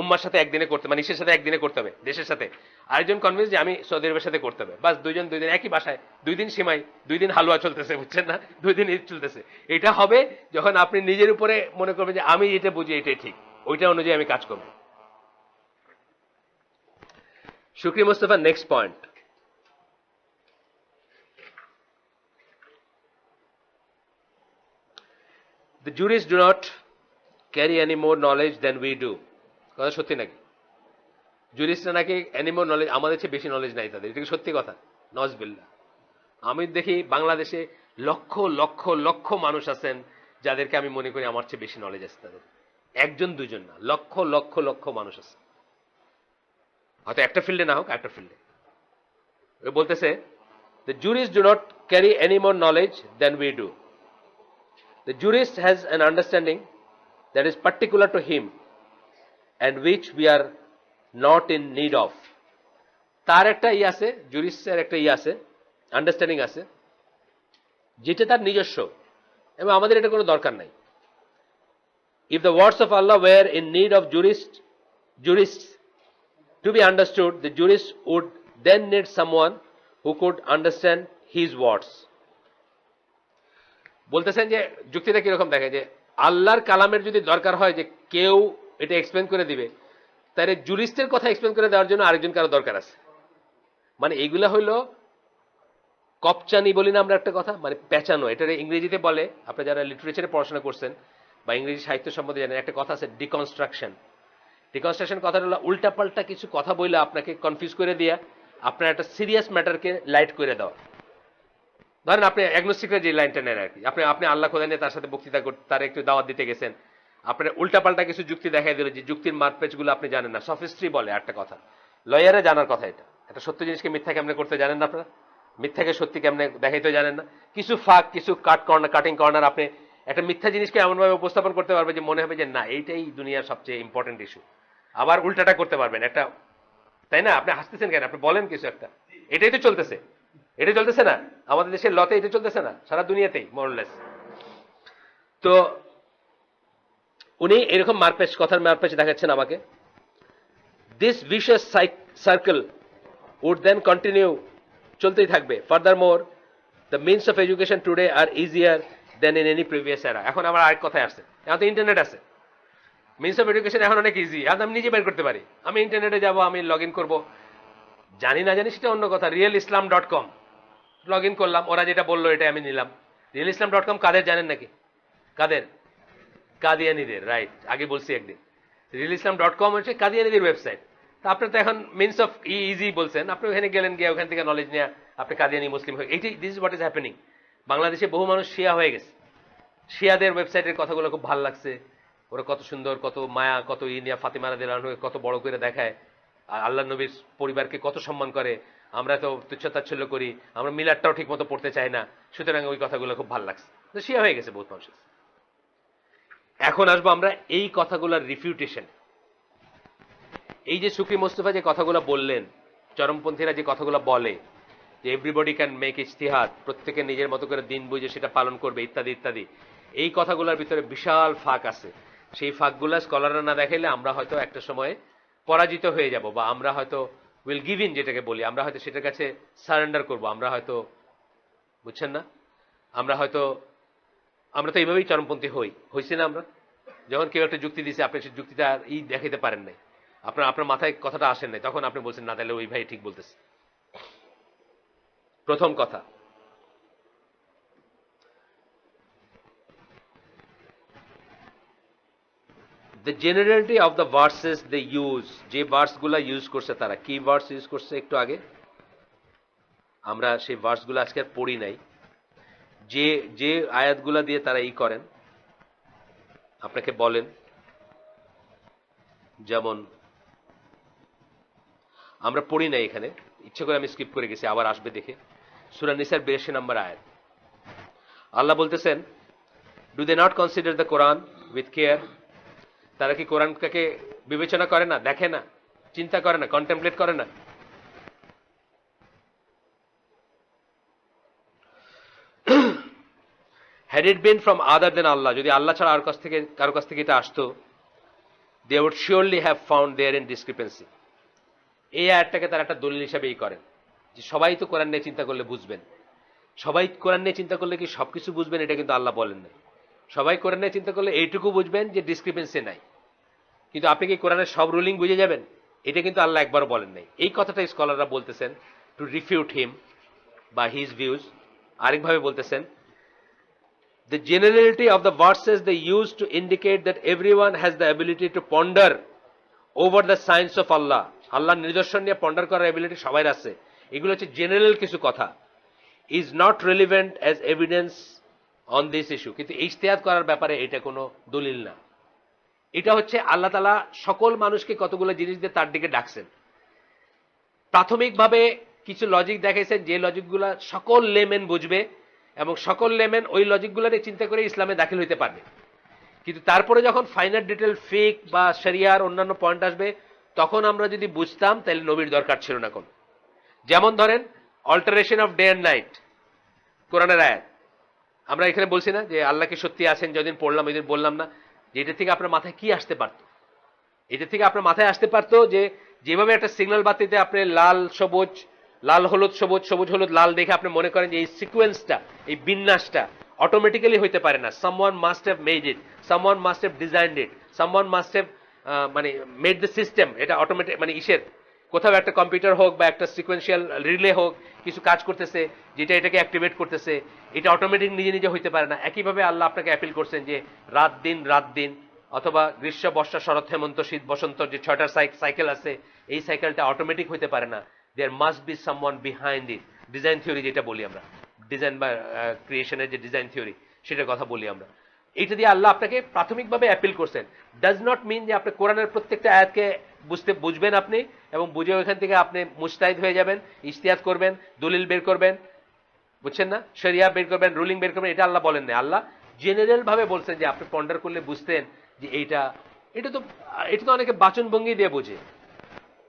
S1: উম্মার সাথে একদিনে করতে, মানে ঈদের সাথে একদিনে করতে হবে দেশের সাথে, আরেকজন কনভিন্স যে আমি সৌদি আরবের সাথে করতে হবে, বাস দুইজন একই বাসায়, 2 দিন সিমাই, 2 দিন হালুয়া চলতেছে, বুঝছেন না? 2 দিন ঈদ চলতেছে। এটা হবে যখন আপনি নিজের উপরে মনে করবেন যে আমি এটা বুঝি, এটাই ঠিক, ওইটা অনুযায়ী আমি কাজ করব। Shukri Mustafa, next point. The jurists do not carry any more knowledge than we do. কথা সত্যি নাকি? জুরিস্টরা নাকি এনিমোর নলেজ, আমাদের চেয়ে বেশি নলেজ নাই তাদের, এটা কি সত্যি কথা? নজবিল্লাহ। আমি দেখি বাংলাদেশে লক্ষ লক্ষ লক্ষ মানুষ আছেন যাদেরকে আমি মনে করি আমার চেয়ে বেশি নলেজ আছে তাদের, একজন দুজন না, লক্ষ লক্ষ লক্ষ মানুষ আছে, হয়তো একটা ফিল্ডে না হোক, একটা ফিল্ডে। বলতেছে the jurists do not carry any more knowledge than we do. The jurist has an understanding that is particular to him and which we are not in need of. তার একটা আছে, জুরিস্টের একটা আছে, আন্ডারস্ট্যান্ডিং আছে, যেটা তার নিজস্ব এবং আমাদের এটা কোনো দরকার নাই। If the words of Allah were in need of jurists to be understood, the jurist would then need someone who could understand his words. বলতেছেন যে যুক্তিটা কিরকম দেখে, যে আল্লাহর কালামের যদি দরকার হয় যে কেউ এটা এক্সপ্লেন করে দিবে, তাহলে জুরিস্টের কথা এক্সপ্লেন করে দেওয়ার জন্য আরেকজন কারো দরকার আছে। মানে এগুলা হইলো কপচানি বলি না আমরা একটা কথা, মানে পেঁচানো। এটা ইংরেজিতে বলে, আপনারা যারা লিটারেচারে পড়াশোনা করছেন, বা ইংরেজি সাহিত্য সম্বন্ধে জানেন, একটা কথা আছে ডিকনস্ট্রাকশন। ডিকনস্ট্রাকশন কথাটা হলো উল্টাপাল্টা কিছু কথা বলে আপনাকে কনফিউজ করে দিয়া আপনার একটা সিরিয়াস ম্যাটারকে লাইট করে দেওয়া। ধরেন আপনি অ্যাগনোস্টিকের যে লাইনটা নেন আর কি, আপনি আল্লাহ খোদা নিয়ে তার সাথে বক্তৃতা করতে, তার একটু দাওয়াত দিতে গেছেন, আপনার উল্টাপাল্টা কিছু যুক্তি দেখাই দিল যে যুক্তির মারপেচগুলো আপনি জানেন না, সফিস্ট্রি বলে একটা কথা, লয়ারে জানার কথা এটা। একটা সত্য জিনিসকে মিথ্যা কেমনে করতে জানেন না আপনারা, মিথ্যাকে সত্যি কেমনে দেখাইতে জানেন না, কিছু ফাঁক, কিছু কাটিং কর্নার আপনি একটা মিথ্যা জিনিসকে এমনভাবে উপস্থাপন করতে পারবে যে মনে হবে যে না এইটাই দুনিয়ার সবচেয়ে ইম্পর্টেন্ট ইস্যু। আবার উল্টাটা করতে পারবেন একটা, তাই না? আপনি হাসতেছেন কেন? আপনি বলেন কিছু একটা, এটাই তো চলতেছে, এটা চলতেছে না আমাদের দেশের লতে, এটা চলতেছে না সারা দুনিয়াতেই মোরলেস। তো উনি এরকম মারপেচ, কথার মারপেচ দেখাচ্ছেন আমাকে। This vicious circle would then continue, চলতেই থাকবে। Furthermore the means of education today are easier than in any previous era. এখন আমার আরেক কথায় আসছে, এখন তো ইন্টারনেট আছে, মিনস অফ এডুকেশন এখন অনেক ইজি, এখন আমি নিজে বের করতে পারি। আমি ইন্টারনেটে যাব, আমি লগ ইন করবো, জানি না জানি সেটা অন্য কথা, realislam.com লগ ইন করলাম, ওরা যেটা বললো এটা আমি নিলাম। realislam.com কাদের জানেন নাকি? কাদের? কাদিয়ানিদের, রাইট, আগে বলছি একদিন। realislam.com হচ্ছে কাদিয়ানিদের ওয়েবসাইট। তা আপনার তো এখন মিনস অফ ইজি বলছেন, আপনি ওখানে গেলেন, গিয়ে ওখান থেকে নলেজ নিয়ে আপনি কাদিয়ানি মুসলিম হয়ে, এইটাই, this is what is happening. বাংলাদেশে বহু মানুষ শিয়া হয়ে গেছে, শিয়াদের ওয়েবসাইটের কথাগুলো খুব ভালো লাগছে, ওরা কত সুন্দর, কত মায়া, কত নিয়ে ফাতিমা রাদিয়াল্লাহু আনহাকে কত বড় করে দেখায়, আর আল্লাহ নবীর পরিবারকে কত সম্মান করে, আমরা তো তুচ্ছতাচ্ছল্য করি, আমরা মিলাদটাও ঠিক মতো পড়তে চাই না, সুতরাং ওই কথাগুলো খুব ভালো লাগছে, তো শিয়া হয়ে গেছে বহুত মানুষ। এখন আসবো আমরা এই কথাগুলোর রিফিউটেশন। এই যে সুফি মোস্তফা যে কথাগুলো বললেন, চরমপন্থীরা যে কথাগুলো বলে যে এভরিবডি ক্যান মেক ইজতিহাদ, প্রত্যেকে নিজের মতো করে দিন বুঝে সেটা পালন করবে, ইত্যাদি ইত্যাদি, এই কথাগুলোর ভিতরে বিশাল ফাঁক আছে। সেই ফাঁকগুলো স্কলাররা না দেখাইলে আমরা হয়তো একটা সময়ে পরাজিত হয়ে যাব, বা আমরা হয়তো উইল গিভ ইন, যেটাকে বলি, আমরা হয়তো সেটার কাছে সারেন্ডার করব, আমরা হয়তো, বুঝছেন না, আমরা তো এইভাবেই চরমপন্থী হইছি না আমরা? যখন কেউ একটা যুক্তি দিছে, আপনি সেই যুক্তিটা দেখাইতে পারেন নাই, আপনার মাথায় কথাটা আসেন নাই, তখন আপনি বলছেন না তাহলে ওই ভাই ঠিক বলতেছে। প্রথম কথা, the generality of the verses they use, যে ভার্সগুলো ইউজ করছে তারা, কি ভার্স ইউজ করছে একটু আগে, আমরা সেই ভার্সগুলো আজকে আর পড়ি নাই, যে যে আয়াতগুলা দিয়ে তারা করেন আপনাকে বলেন, যেমন আমরা পড়ি নাই এখানে, ইচ্ছে করে আমি স্কিপ করে গেছি, আবার আসবে দেখে। সূরা নিসার 82 নম্বর আয়াত, আল্লাহ বলতেছেন, do they not consider the Quran with care, তারা কি কোরআনটাকে বিবেচনা করে না, দেখে না, চিন্তা করে না, কন্টেমপ্লেট করে না? Had it been from other than Allah, যদি আল্লাহ ছাড়া কারো কাছ থেকে এটা আসতো, they would surely have found therein discrepancy। এই আয়াতটাকে তারা একটা দলিল হিসাবেই করেন যে সবাই তো কোরআন নিয়ে চিন্তা করলে বুঝবেন। সবাই কোরআন নিয়ে চিন্তা করলে কি সবকিছু বুঝবেন, এটা কিন্তু আল্লাহ বলেন নাই। সবাই কোরআন নিয়ে চিন্তা করলে এইটুকু বুঝবেন যে ডিসক্রিপেন্সি নাই, কিন্তু আপনি কি কোরআনের সব রুলিং বুঝে যাবেন, এটা কিন্তু আল্লাহ একবার বলেন নাই। এই কথাটা স্কলাররা বলতেছেন টু রিফিউট হিম বা হিজ ভিউজ। আরেকভাবে বলতেছেন, the generality of the verses they use to indicate that everyone has the ability to ponder over the signs of Allah, আল্লাহর নিদর্শন নিয়ে পন্ডার করার এবিলিটি সবাই আছে, এগুলো হচ্ছে জেনারেল কিছু কথা, is not relevant as evidence on this issue, কিন্তু ইজতিহাদ করার ব্যাপারে এটা কোনো দলিল না। এটা হচ্ছে আল্লাহ তাআলা সকল মানুষকে কতগুলো জিনিস দিয়ে তার দিকে ডাকছেন, প্রাথমিকভাবে কিছু লজিক দেখাইছেন যে লজিকগুলো সকল লেমেন বুঝবে, এবং সকল লেমেন ওই লজিকগুলোকে চিন্তা করে ইসলামে দাখিল হইতে পারবে। কিন্তু তারপরে যখন ফাইনাল ডিটেল ফিক বা শরিয়ার অন্যান্য পয়েন্ট আসবে, তখন আমরা যদি বুঝতাম তাহলে নবীর দরকার ছিল না কোন। যেমন ধরেন alteration off day and night, কোরআনের আয়াত, আমরা এখানে বলছি না যে আল্লাহ কি সত্যি আছেন, যেদিন পড়লাম ওই দিন বললাম না যে এটা থেকে আপনার মাথায় কি আসতে পারত? এটা থেকে আপনার মাথায় আসতে পারতো যে যেভাবে একটা সিগন্যাল বাতিতে আপনি লাল সবুজ, লাল হলুদ সবুজ, সবুজ হলুদ লাল দেখে আপনি মনে করেন যে এই সিকোয়েন্সটা, এই বিন্যাসটা অটোমেটিক্যালি হইতে পারে না, someone must have made it, someone must have designed it, someone must have মানে মেড দ্য সিস্টেম, এটা অটোমেটিক মানে ইসের কোথাও একটা কম্পিউটার হোক বা একটা সিকোয়েন্সিয়াল রিলে হোক কিছু কাজ করতেছে, যেটা এটাকে অ্যাক্টিভেট করতেছে, এটা অটোমেটিক নিজে নিজে হইতে পারে না। একইভাবে আল্লাহ আপনাকে অ্যাপিল করছেন যে রাত দিন, অথবা গ্রীষ্ম বর্ষা শরৎ হেমন্ত শীত বসন্ত যে 6টা সাইকেল আছে, এই সাইকেলটা অটোমেটিক হইতে পারে না। There must be someone behind it. Design theory যেটা বলি আমরা, ডিজাইন বা ক্রিয়েশনের যে ডিজাইন থিওরি, সেটার কথা বলি আমরা। এইটা দিয়ে আল্লাহ আপনাকে প্রাথমিকভাবে অ্যাপিল করছেন। ডাজ নট মিন যে আপনি কোরআনের প্রত্যেকটা আয়াতকে বুঝবেন আপনি, এবং বুঝে ওইখান থেকে আপনি মুস্তাহিদ হয়ে যাবেন, ইজতিহাদ করবেন, দলিল বের করবেন, বুঝছেন না, শরিয়া বের করবেন, রুলিং বের করবেন। এটা আল্লাহ বলেন না। আল্লাহ জেনারেল ভাবে বলছেন যে আপনি পন্ডার করলে বুঝতেন যে এটা তো অনেকে বাচন ভঙ্গি দিয়ে বোঝে।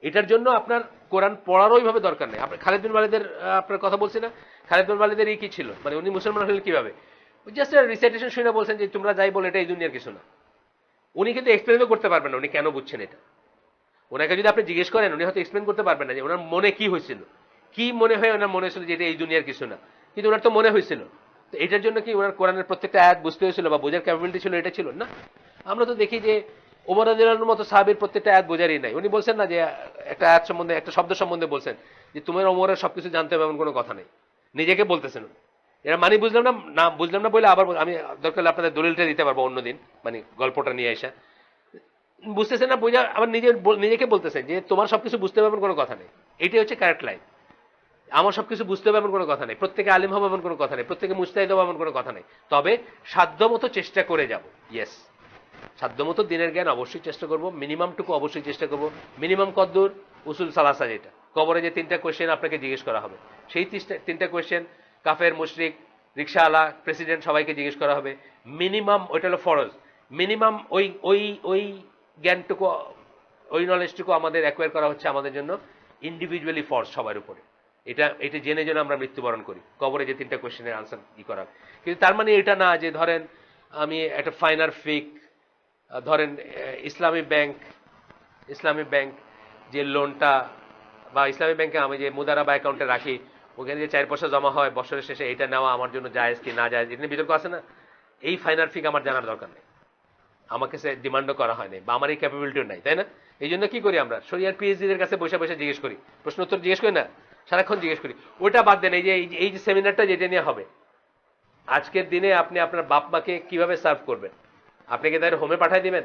S1: এটার জন্য আপনার কোরআন পড়ার ওইভাবে দরকার নেই। আপনি খালিদ বিন ওয়ালিদের আপনার কথা বলছি না, খালিদ বিন ওয়ালিদের এই কি ছিল, মানে উনি মুসলমান হলেন কিভাবে? জাস্ট রিসাইটেশন শুনে বলছেন যে তোমরা যাই বলে এটা এই দুনিয়ার কিছু না। উনি কিন্তু এক্সপ্লেনও করতে পারবেন না উনি কেন বুঝছেন এটা। ওনাকে যদি আপনি জিজ্ঞেস করেন উনি হয়তো এক্সপ্লেন করতে পারবেন না যে ওনার মনে কি হয়েছিল, কি মনে হয় ওনার মনে হয়েছিল যে এটা এই দুনিয়ার কিছু না, কিন্তু ওনার তো মনে হয়েছিল। তো এটার জন্য কি ওনার কোরআনের প্রত্যেকটা আয়াত বুঝতে হয়েছিল বা বোঝার ক্যাপাবিলিটি ছিল, এটা ছিল না। আমরা তো দেখি যে ওমর রাদিয়াল্লাহু মতো সাহাবীর প্রত্যেকটা আয়াত বোঝারই নাই। উনি বলছেন না যে একটা আয়াত সম্বন্ধে, একটা শব্দ সম্বন্ধে বলছেন যে তোমার ওমরের সবকিছু জানতে হবে এমন কোনো কথা নেই, নিজেকে বলতেছেন। এরা মানে বুঝলাম না বলে আবার আমি দরকার হলে আপনাদের দলিলটা দিতে পারবো অন্যদিন, মানে গল্পটা নিয়ে আসা। বুঝতেছেন না বোঝা, আবার নিজেকে বলতেছেন যে তোমার সবকিছু বুঝতে হবে এমন কোনো কথা নেই। এটাই হচ্ছে কারেক্ট লাইন। আমার সবকিছু বুঝতে হবে এমন কোনো কথা নেই, প্রত্যেকে আলিম হবে এমন কোনো কথা নেই, প্রত্যেকে মুস্তাহিদ হবে এমন কোনো কথা নেই। তবে সাধ্যমতো চেষ্টা করে যাব। ইয়েস, সাধ্যমতো দিনের জ্ঞান অবশ্যই চেষ্টা করব, মিনিমামটুকু অবশ্যই চেষ্টা করব। মিনিমাম কদ্দূর? উসুল সালাসা, যেটা কবরে যে 3টা কোয়েশ্চেন আপনাকে জিজ্ঞেস করা হবে, সেই 3টা কোয়েশ্চেন কাফের, মুশরিক, রিকশাওয়ালা, প্রেসিডেন্ট সবাইকে জিজ্ঞেস করা হবে। মিনিমাম ওইটা হলো ফরজ। মিনিমাম ওই ওই ওই জ্ঞানটুকু, ওই নলেজটুকু আমাদের অ্যাকোয়ার করা হচ্ছে আমাদের জন্য ইন্ডিভিজুয়ালি ফরজ সবার উপরে। এটা জেনে জেনে আমরা মৃত্যুবরণ করি, কবরে যে 3টা কোয়েশ্চেনের আনসার করা। কিন্তু তার মানে এটা না যে ধরেন আমি একটা ফাইনার ফিক, ধরেন ইসলামী ব্যাংক যে লোনটা, বা ইসলামী ব্যাংকে আমি যে মুদারাবা অ্যাকাউন্টে রাখি, ওখানে যে 4 পয়সা জমা হয় বছরের শেষে, এটা নেওয়া আমার জন্য জায়েজ কি না জায়েজ, এটা বিতর্ক আছে না। এই ফাইনাল ফিক আমার জানার দরকার নেই, আমাকে সে ডিমান্ডও করা হয়নি, বা আমার এই ক্যাপাবিলিটিও নাই, তাই না? এই জন্য কি করি আমরা, শরিয়ার পিএইচডিদের কাছে বসে বসে জিজ্ঞেস করি, প্রশ্ন উত্তর জিজ্ঞেস করি না, সারাক্ষণ জিজ্ঞেস করি। ওটা বাদ দেন, এই যে সেমিনারটা যেটা নিয়ে হবে, আজকের দিনে আপনি আপনার বাপ মাকে কিভাবে সার্ভ করবেন? আপনি কি তাদের হোমে পাঠাই দিবেন,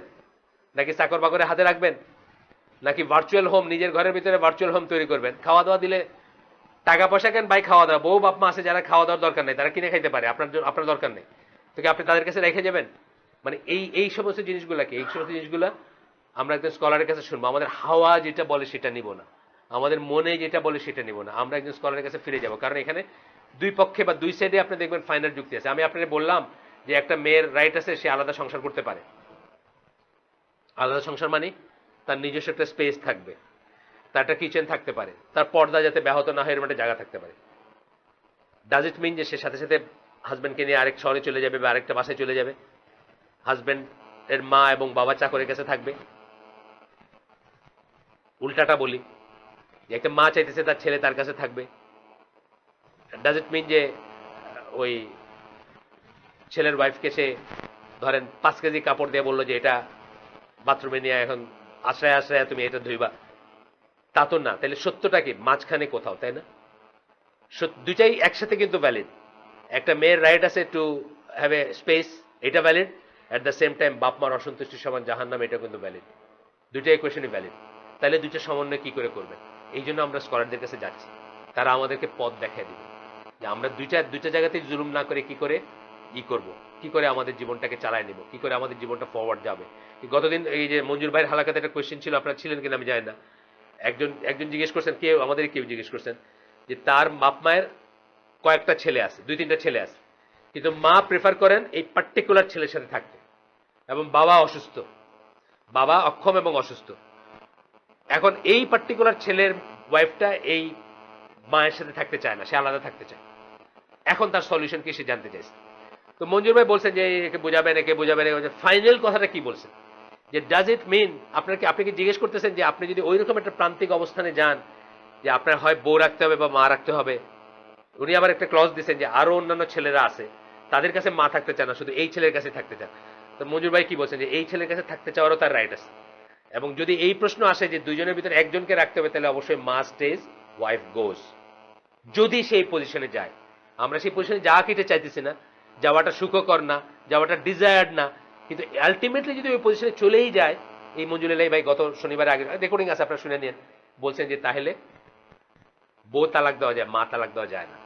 S1: নাকি চাকর বাকরে হাতে রাখবেন, নাকি ভার্চুয়াল হোম, নিজের ঘরের ভিতরে ভার্চুয়াল হোম তৈরি করবেন? খাওয়া দাওয়া দিলে টাকা পয়সা কেন ভাই, খাওয়া দাওয়া, বউ বাপ মা আছে যারা খাওয়া দাওয়ার দরকার নেই, তারা কিনে খাইতে পারে, আপনার দরকার নেই, তো কি আপনি তাদের কাছে রেখে যাবেন? মানে এই সমস্ত জিনিসগুলা আমরা একজন স্কলারের কাছে শুনবো। আমাদের হাওয়া যেটা বলে সেটা নিব না, আমাদের মনে যেটা বলে সেটা নিব না, আমরা একজন স্কলারের কাছে ফিরে যাব। কারণ এখানে দুই পক্ষে বা দুই সাইডে আপনি দেখবেন ফাইনাল যুক্তি আছে। আমি আপনাকে বললাম যে একটা মেয়ের রাইট আছে, সে আলাদা সংসার করতে পারে। আলাদা সংসার মানে তার নিজস্ব একটা স্পেস থাকবে, তার একটা কিচেন থাকতে পারে, তার পর্দা যাতে ব্যাহত না হয় এরকম একটা জায়গা থাকতে পারে। ডাজ ইট মিন যে সে সাথে সাথে হাজব্যান্ডকে নিয়ে আরেক শহরে চলে যাবে বা আরেকটা বাসায় চলে যাবে? হাজব্যান্ড এর মা এবং বাবা চাকরের কাছে থাকবে। উল্টাটা বলি, যে একটা মা চাইতেছে তার ছেলে তার কাছে থাকবে। ডাজ ইট মিন যে ওই ছেলের ওয়াইফকে সে ধরেন 5 কেজি কাপড় দিয়ে বললো যে এটা বাথরুমে নিয়ে এখন আশ্রয় তুমি এটা ধুইবা? তা তো না। তাহলে সত্যটা কি মাঝখানে কোথাও, তাই না? দুইটাই একসাথে কিন্তু ভ্যালিড। একটা মেয়ের রাইট আছে টু হ্যাভ এ স্পেস, এটা valid. At the same time বাপ মার অসন্তুষ্টি সমান জাহান্নাম, এটা কিন্তু ভ্যালিড। দুইটা ইকুয়েশনই ভ্যালিড। তাহলে দুইটা সমন্বয় কি করে করবেন? এই জন্য আমরা স্কলারদের কাছে যাচ্ছি, তারা আমাদেরকে পথ দেখায় দিবে যে আমরা দুইটা জায়গাতেই জুলুম না করে কি করে আমাদের জীবনটাকে চালায় নিব, কি করে আমাদের জীবনটা ফরওয়ার্ড যাবে। গতদিন এই যে মঞ্জুর ভাইয়ের হালাকাতে একটা কোয়েশ্চেন ছিল, আপনারা ছিলেন কিনা আমি জানি না, একজন জিজ্ঞেস করছেন, কেউ জিজ্ঞেস করছেন যে তার বাপ মায়ের কয়েকটা ছেলে আছে, 2-3টা ছেলে আছে, কিন্তু মা প্রেফার করেন এই পার্টিকুলার ছেলের সাথে থাকতে, এবং বাবা অসুস্থ, বাবা অক্ষম এবং অসুস্থ। এখন এই পার্টিকুলার ছেলের ওয়াইফটা এই মায়ের সাথে থাকতে চায় না, সে আলাদা থাকতে চায়। এখন তার সলিউশন কি সে জানতে চাইছে। তো মঞ্জুর ভাই বলছেন যে একে বোঝাবেন। ফাইনাল কথাটা কি বলছেন যে ডাজ ইট মিন, আপনি কি জিজ্ঞেস করতেছেন যে আপনি যদি ওইরকম একটা প্রান্তিক অবস্থানে যান যে আপনার হয় বউ রাখতে হবে বা মা রাখতে হবে। উনি আবার একটা ক্লজ দিচ্ছেন যে আরো অন্যান্য ছেলেরা আছে, তাদের কাছে মা থাকতে চায় না, শুধু এই ছেলের কাছে থাকতে চান। তো মঞ্জুর ভাই কি বলছেন যে এই ছেলের কাছে থাকতে চাওয়ারও তার রাইট আছে। এবং যদি এই প্রশ্ন আসে যে দুইজনের ভিতরে একজনকে রাখতে হবে, তাহলে অবশ্যই মা স্টেজ, ওয়াইফ গোস। যদি সেই পজিশনে যায়, আমরা সেই পজিশনে যাওয়া কেটে চাইতেছি না, যাওয়াটা সুখকর না, যাওয়াটা ডিজায়ার্ড না, কিন্তু আলটিমেটলি যদি ওই পজিশনে চলেই যায়, এই মঞ্জুর এলাই ভাই গত শনিবারে আগে রেকর্ডিং আছে, আপনারা শুনে নিন, বলছেন যে তাহলে বউ তালাক দেওয়া যায়, মা তালাক দেওয়া যায় না।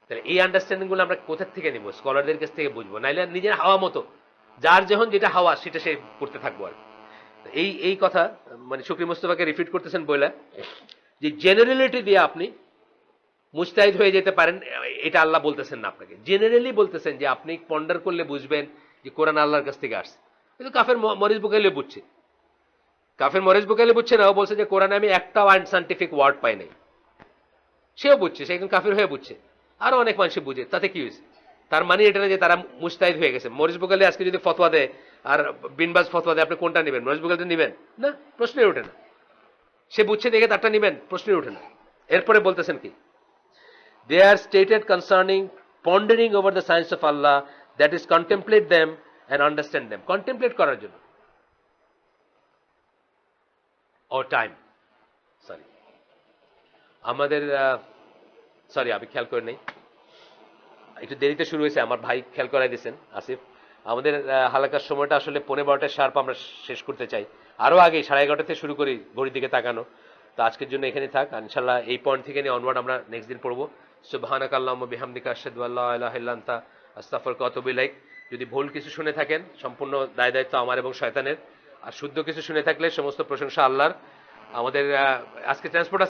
S1: তাহলে এই আন্ডারস্ট্যান্ডিং গুলো আমরা কোথা থেকে নিব? স্কলারদের কাছ থেকে বুঝবো, নাইলে নিজের হাওয়া মতো যার যখন যেটা হাওয়া সেটা সে করতে থাকবো আর। এই কথা মানে শুকরি মুস্তফাকে রিপিট করতেছেন বইলা যে জেনারেলিটি দিয়ে আপনি মুস্তাহিদ হয়ে যেতে পারেন, এটা আল্লাহ বলতেছেন না আপনাকে, জেনারেলি বলতেছেন যে আপনি পন্ডার করলে বুঝবেন যে কোরআন আল্লাহর কাছ থেকে আসছে। কিন্তু কাফের মরিস বুকাইলে বুঝছে, কাফের মরিস বুকাইলে বুঝছে না, ও বলছে যে কোরআনে আমি একটাও আনসাইন্টিফিক ওয়ার্ড পাই নাই। সেও বুঝছে, সে একজন কাফের হয়ে বুঝছে, আরো অনেক মানুষ বুঝে, তাতে কি হয়েছে? তার মানে এটা না যে তারা মুস্তাহিদ হয়ে গেছে। মরিস বুকাইলে আজকে যদি ফতোয়া দেয় আর বিনবাজ ফতোয়া দেয়, আপনি কোনটা নেবেন? মরিস বুকাইলটা নেবেন না, প্রশ্নই ওঠে না। সে বুঝছে দেখে তারটা নেবেন, প্রশ্নই ওঠে না। এরপরে বলতেছেন কি, they are stated concerning pondering over the signs of Allah, that is contemplate them and understand them. Contemplate করার জন্য, or time, sorry, আমাদের সরি আমি খেয়াল করে নেই, একটু দেরিতে শুরু হয়েছে, আমার ভাই খেয়াল করাই দিয়েছেন আসিফ। আমাদের হালাকার সময়টা আসলে 11:15 শার্প আমরা শেষ করতে চাই, আরো আগে 11:30 থেকে শুরু করি ঘড়ির দিকে তাকানো। তো আজকের জন্য এখানে থাক, ইনশাআল্লাহ এই পয়েন্ট থেকে নিয়ে অনওয়ার্ড আমরা নেক্সট দিন পড়বো। সুবহানাকা আল্লাহুম্মা বিহামদিকা আশহাদু আল্লা ইলাহা ইল্লা আনতা আস্তাগফিরুকা ওয়া আতুবু ইলাইক। যদি ভুল কিছু শুনে থাকেন, সম্পূর্ণ দায় দায়িত্ব আমার এবং শয়তানের, আর শুদ্ধ কিছু শুনে থাকলে সমস্ত প্রশংসা আল্লাহর। আমাদের আজকে ট্রান্সপোর্ট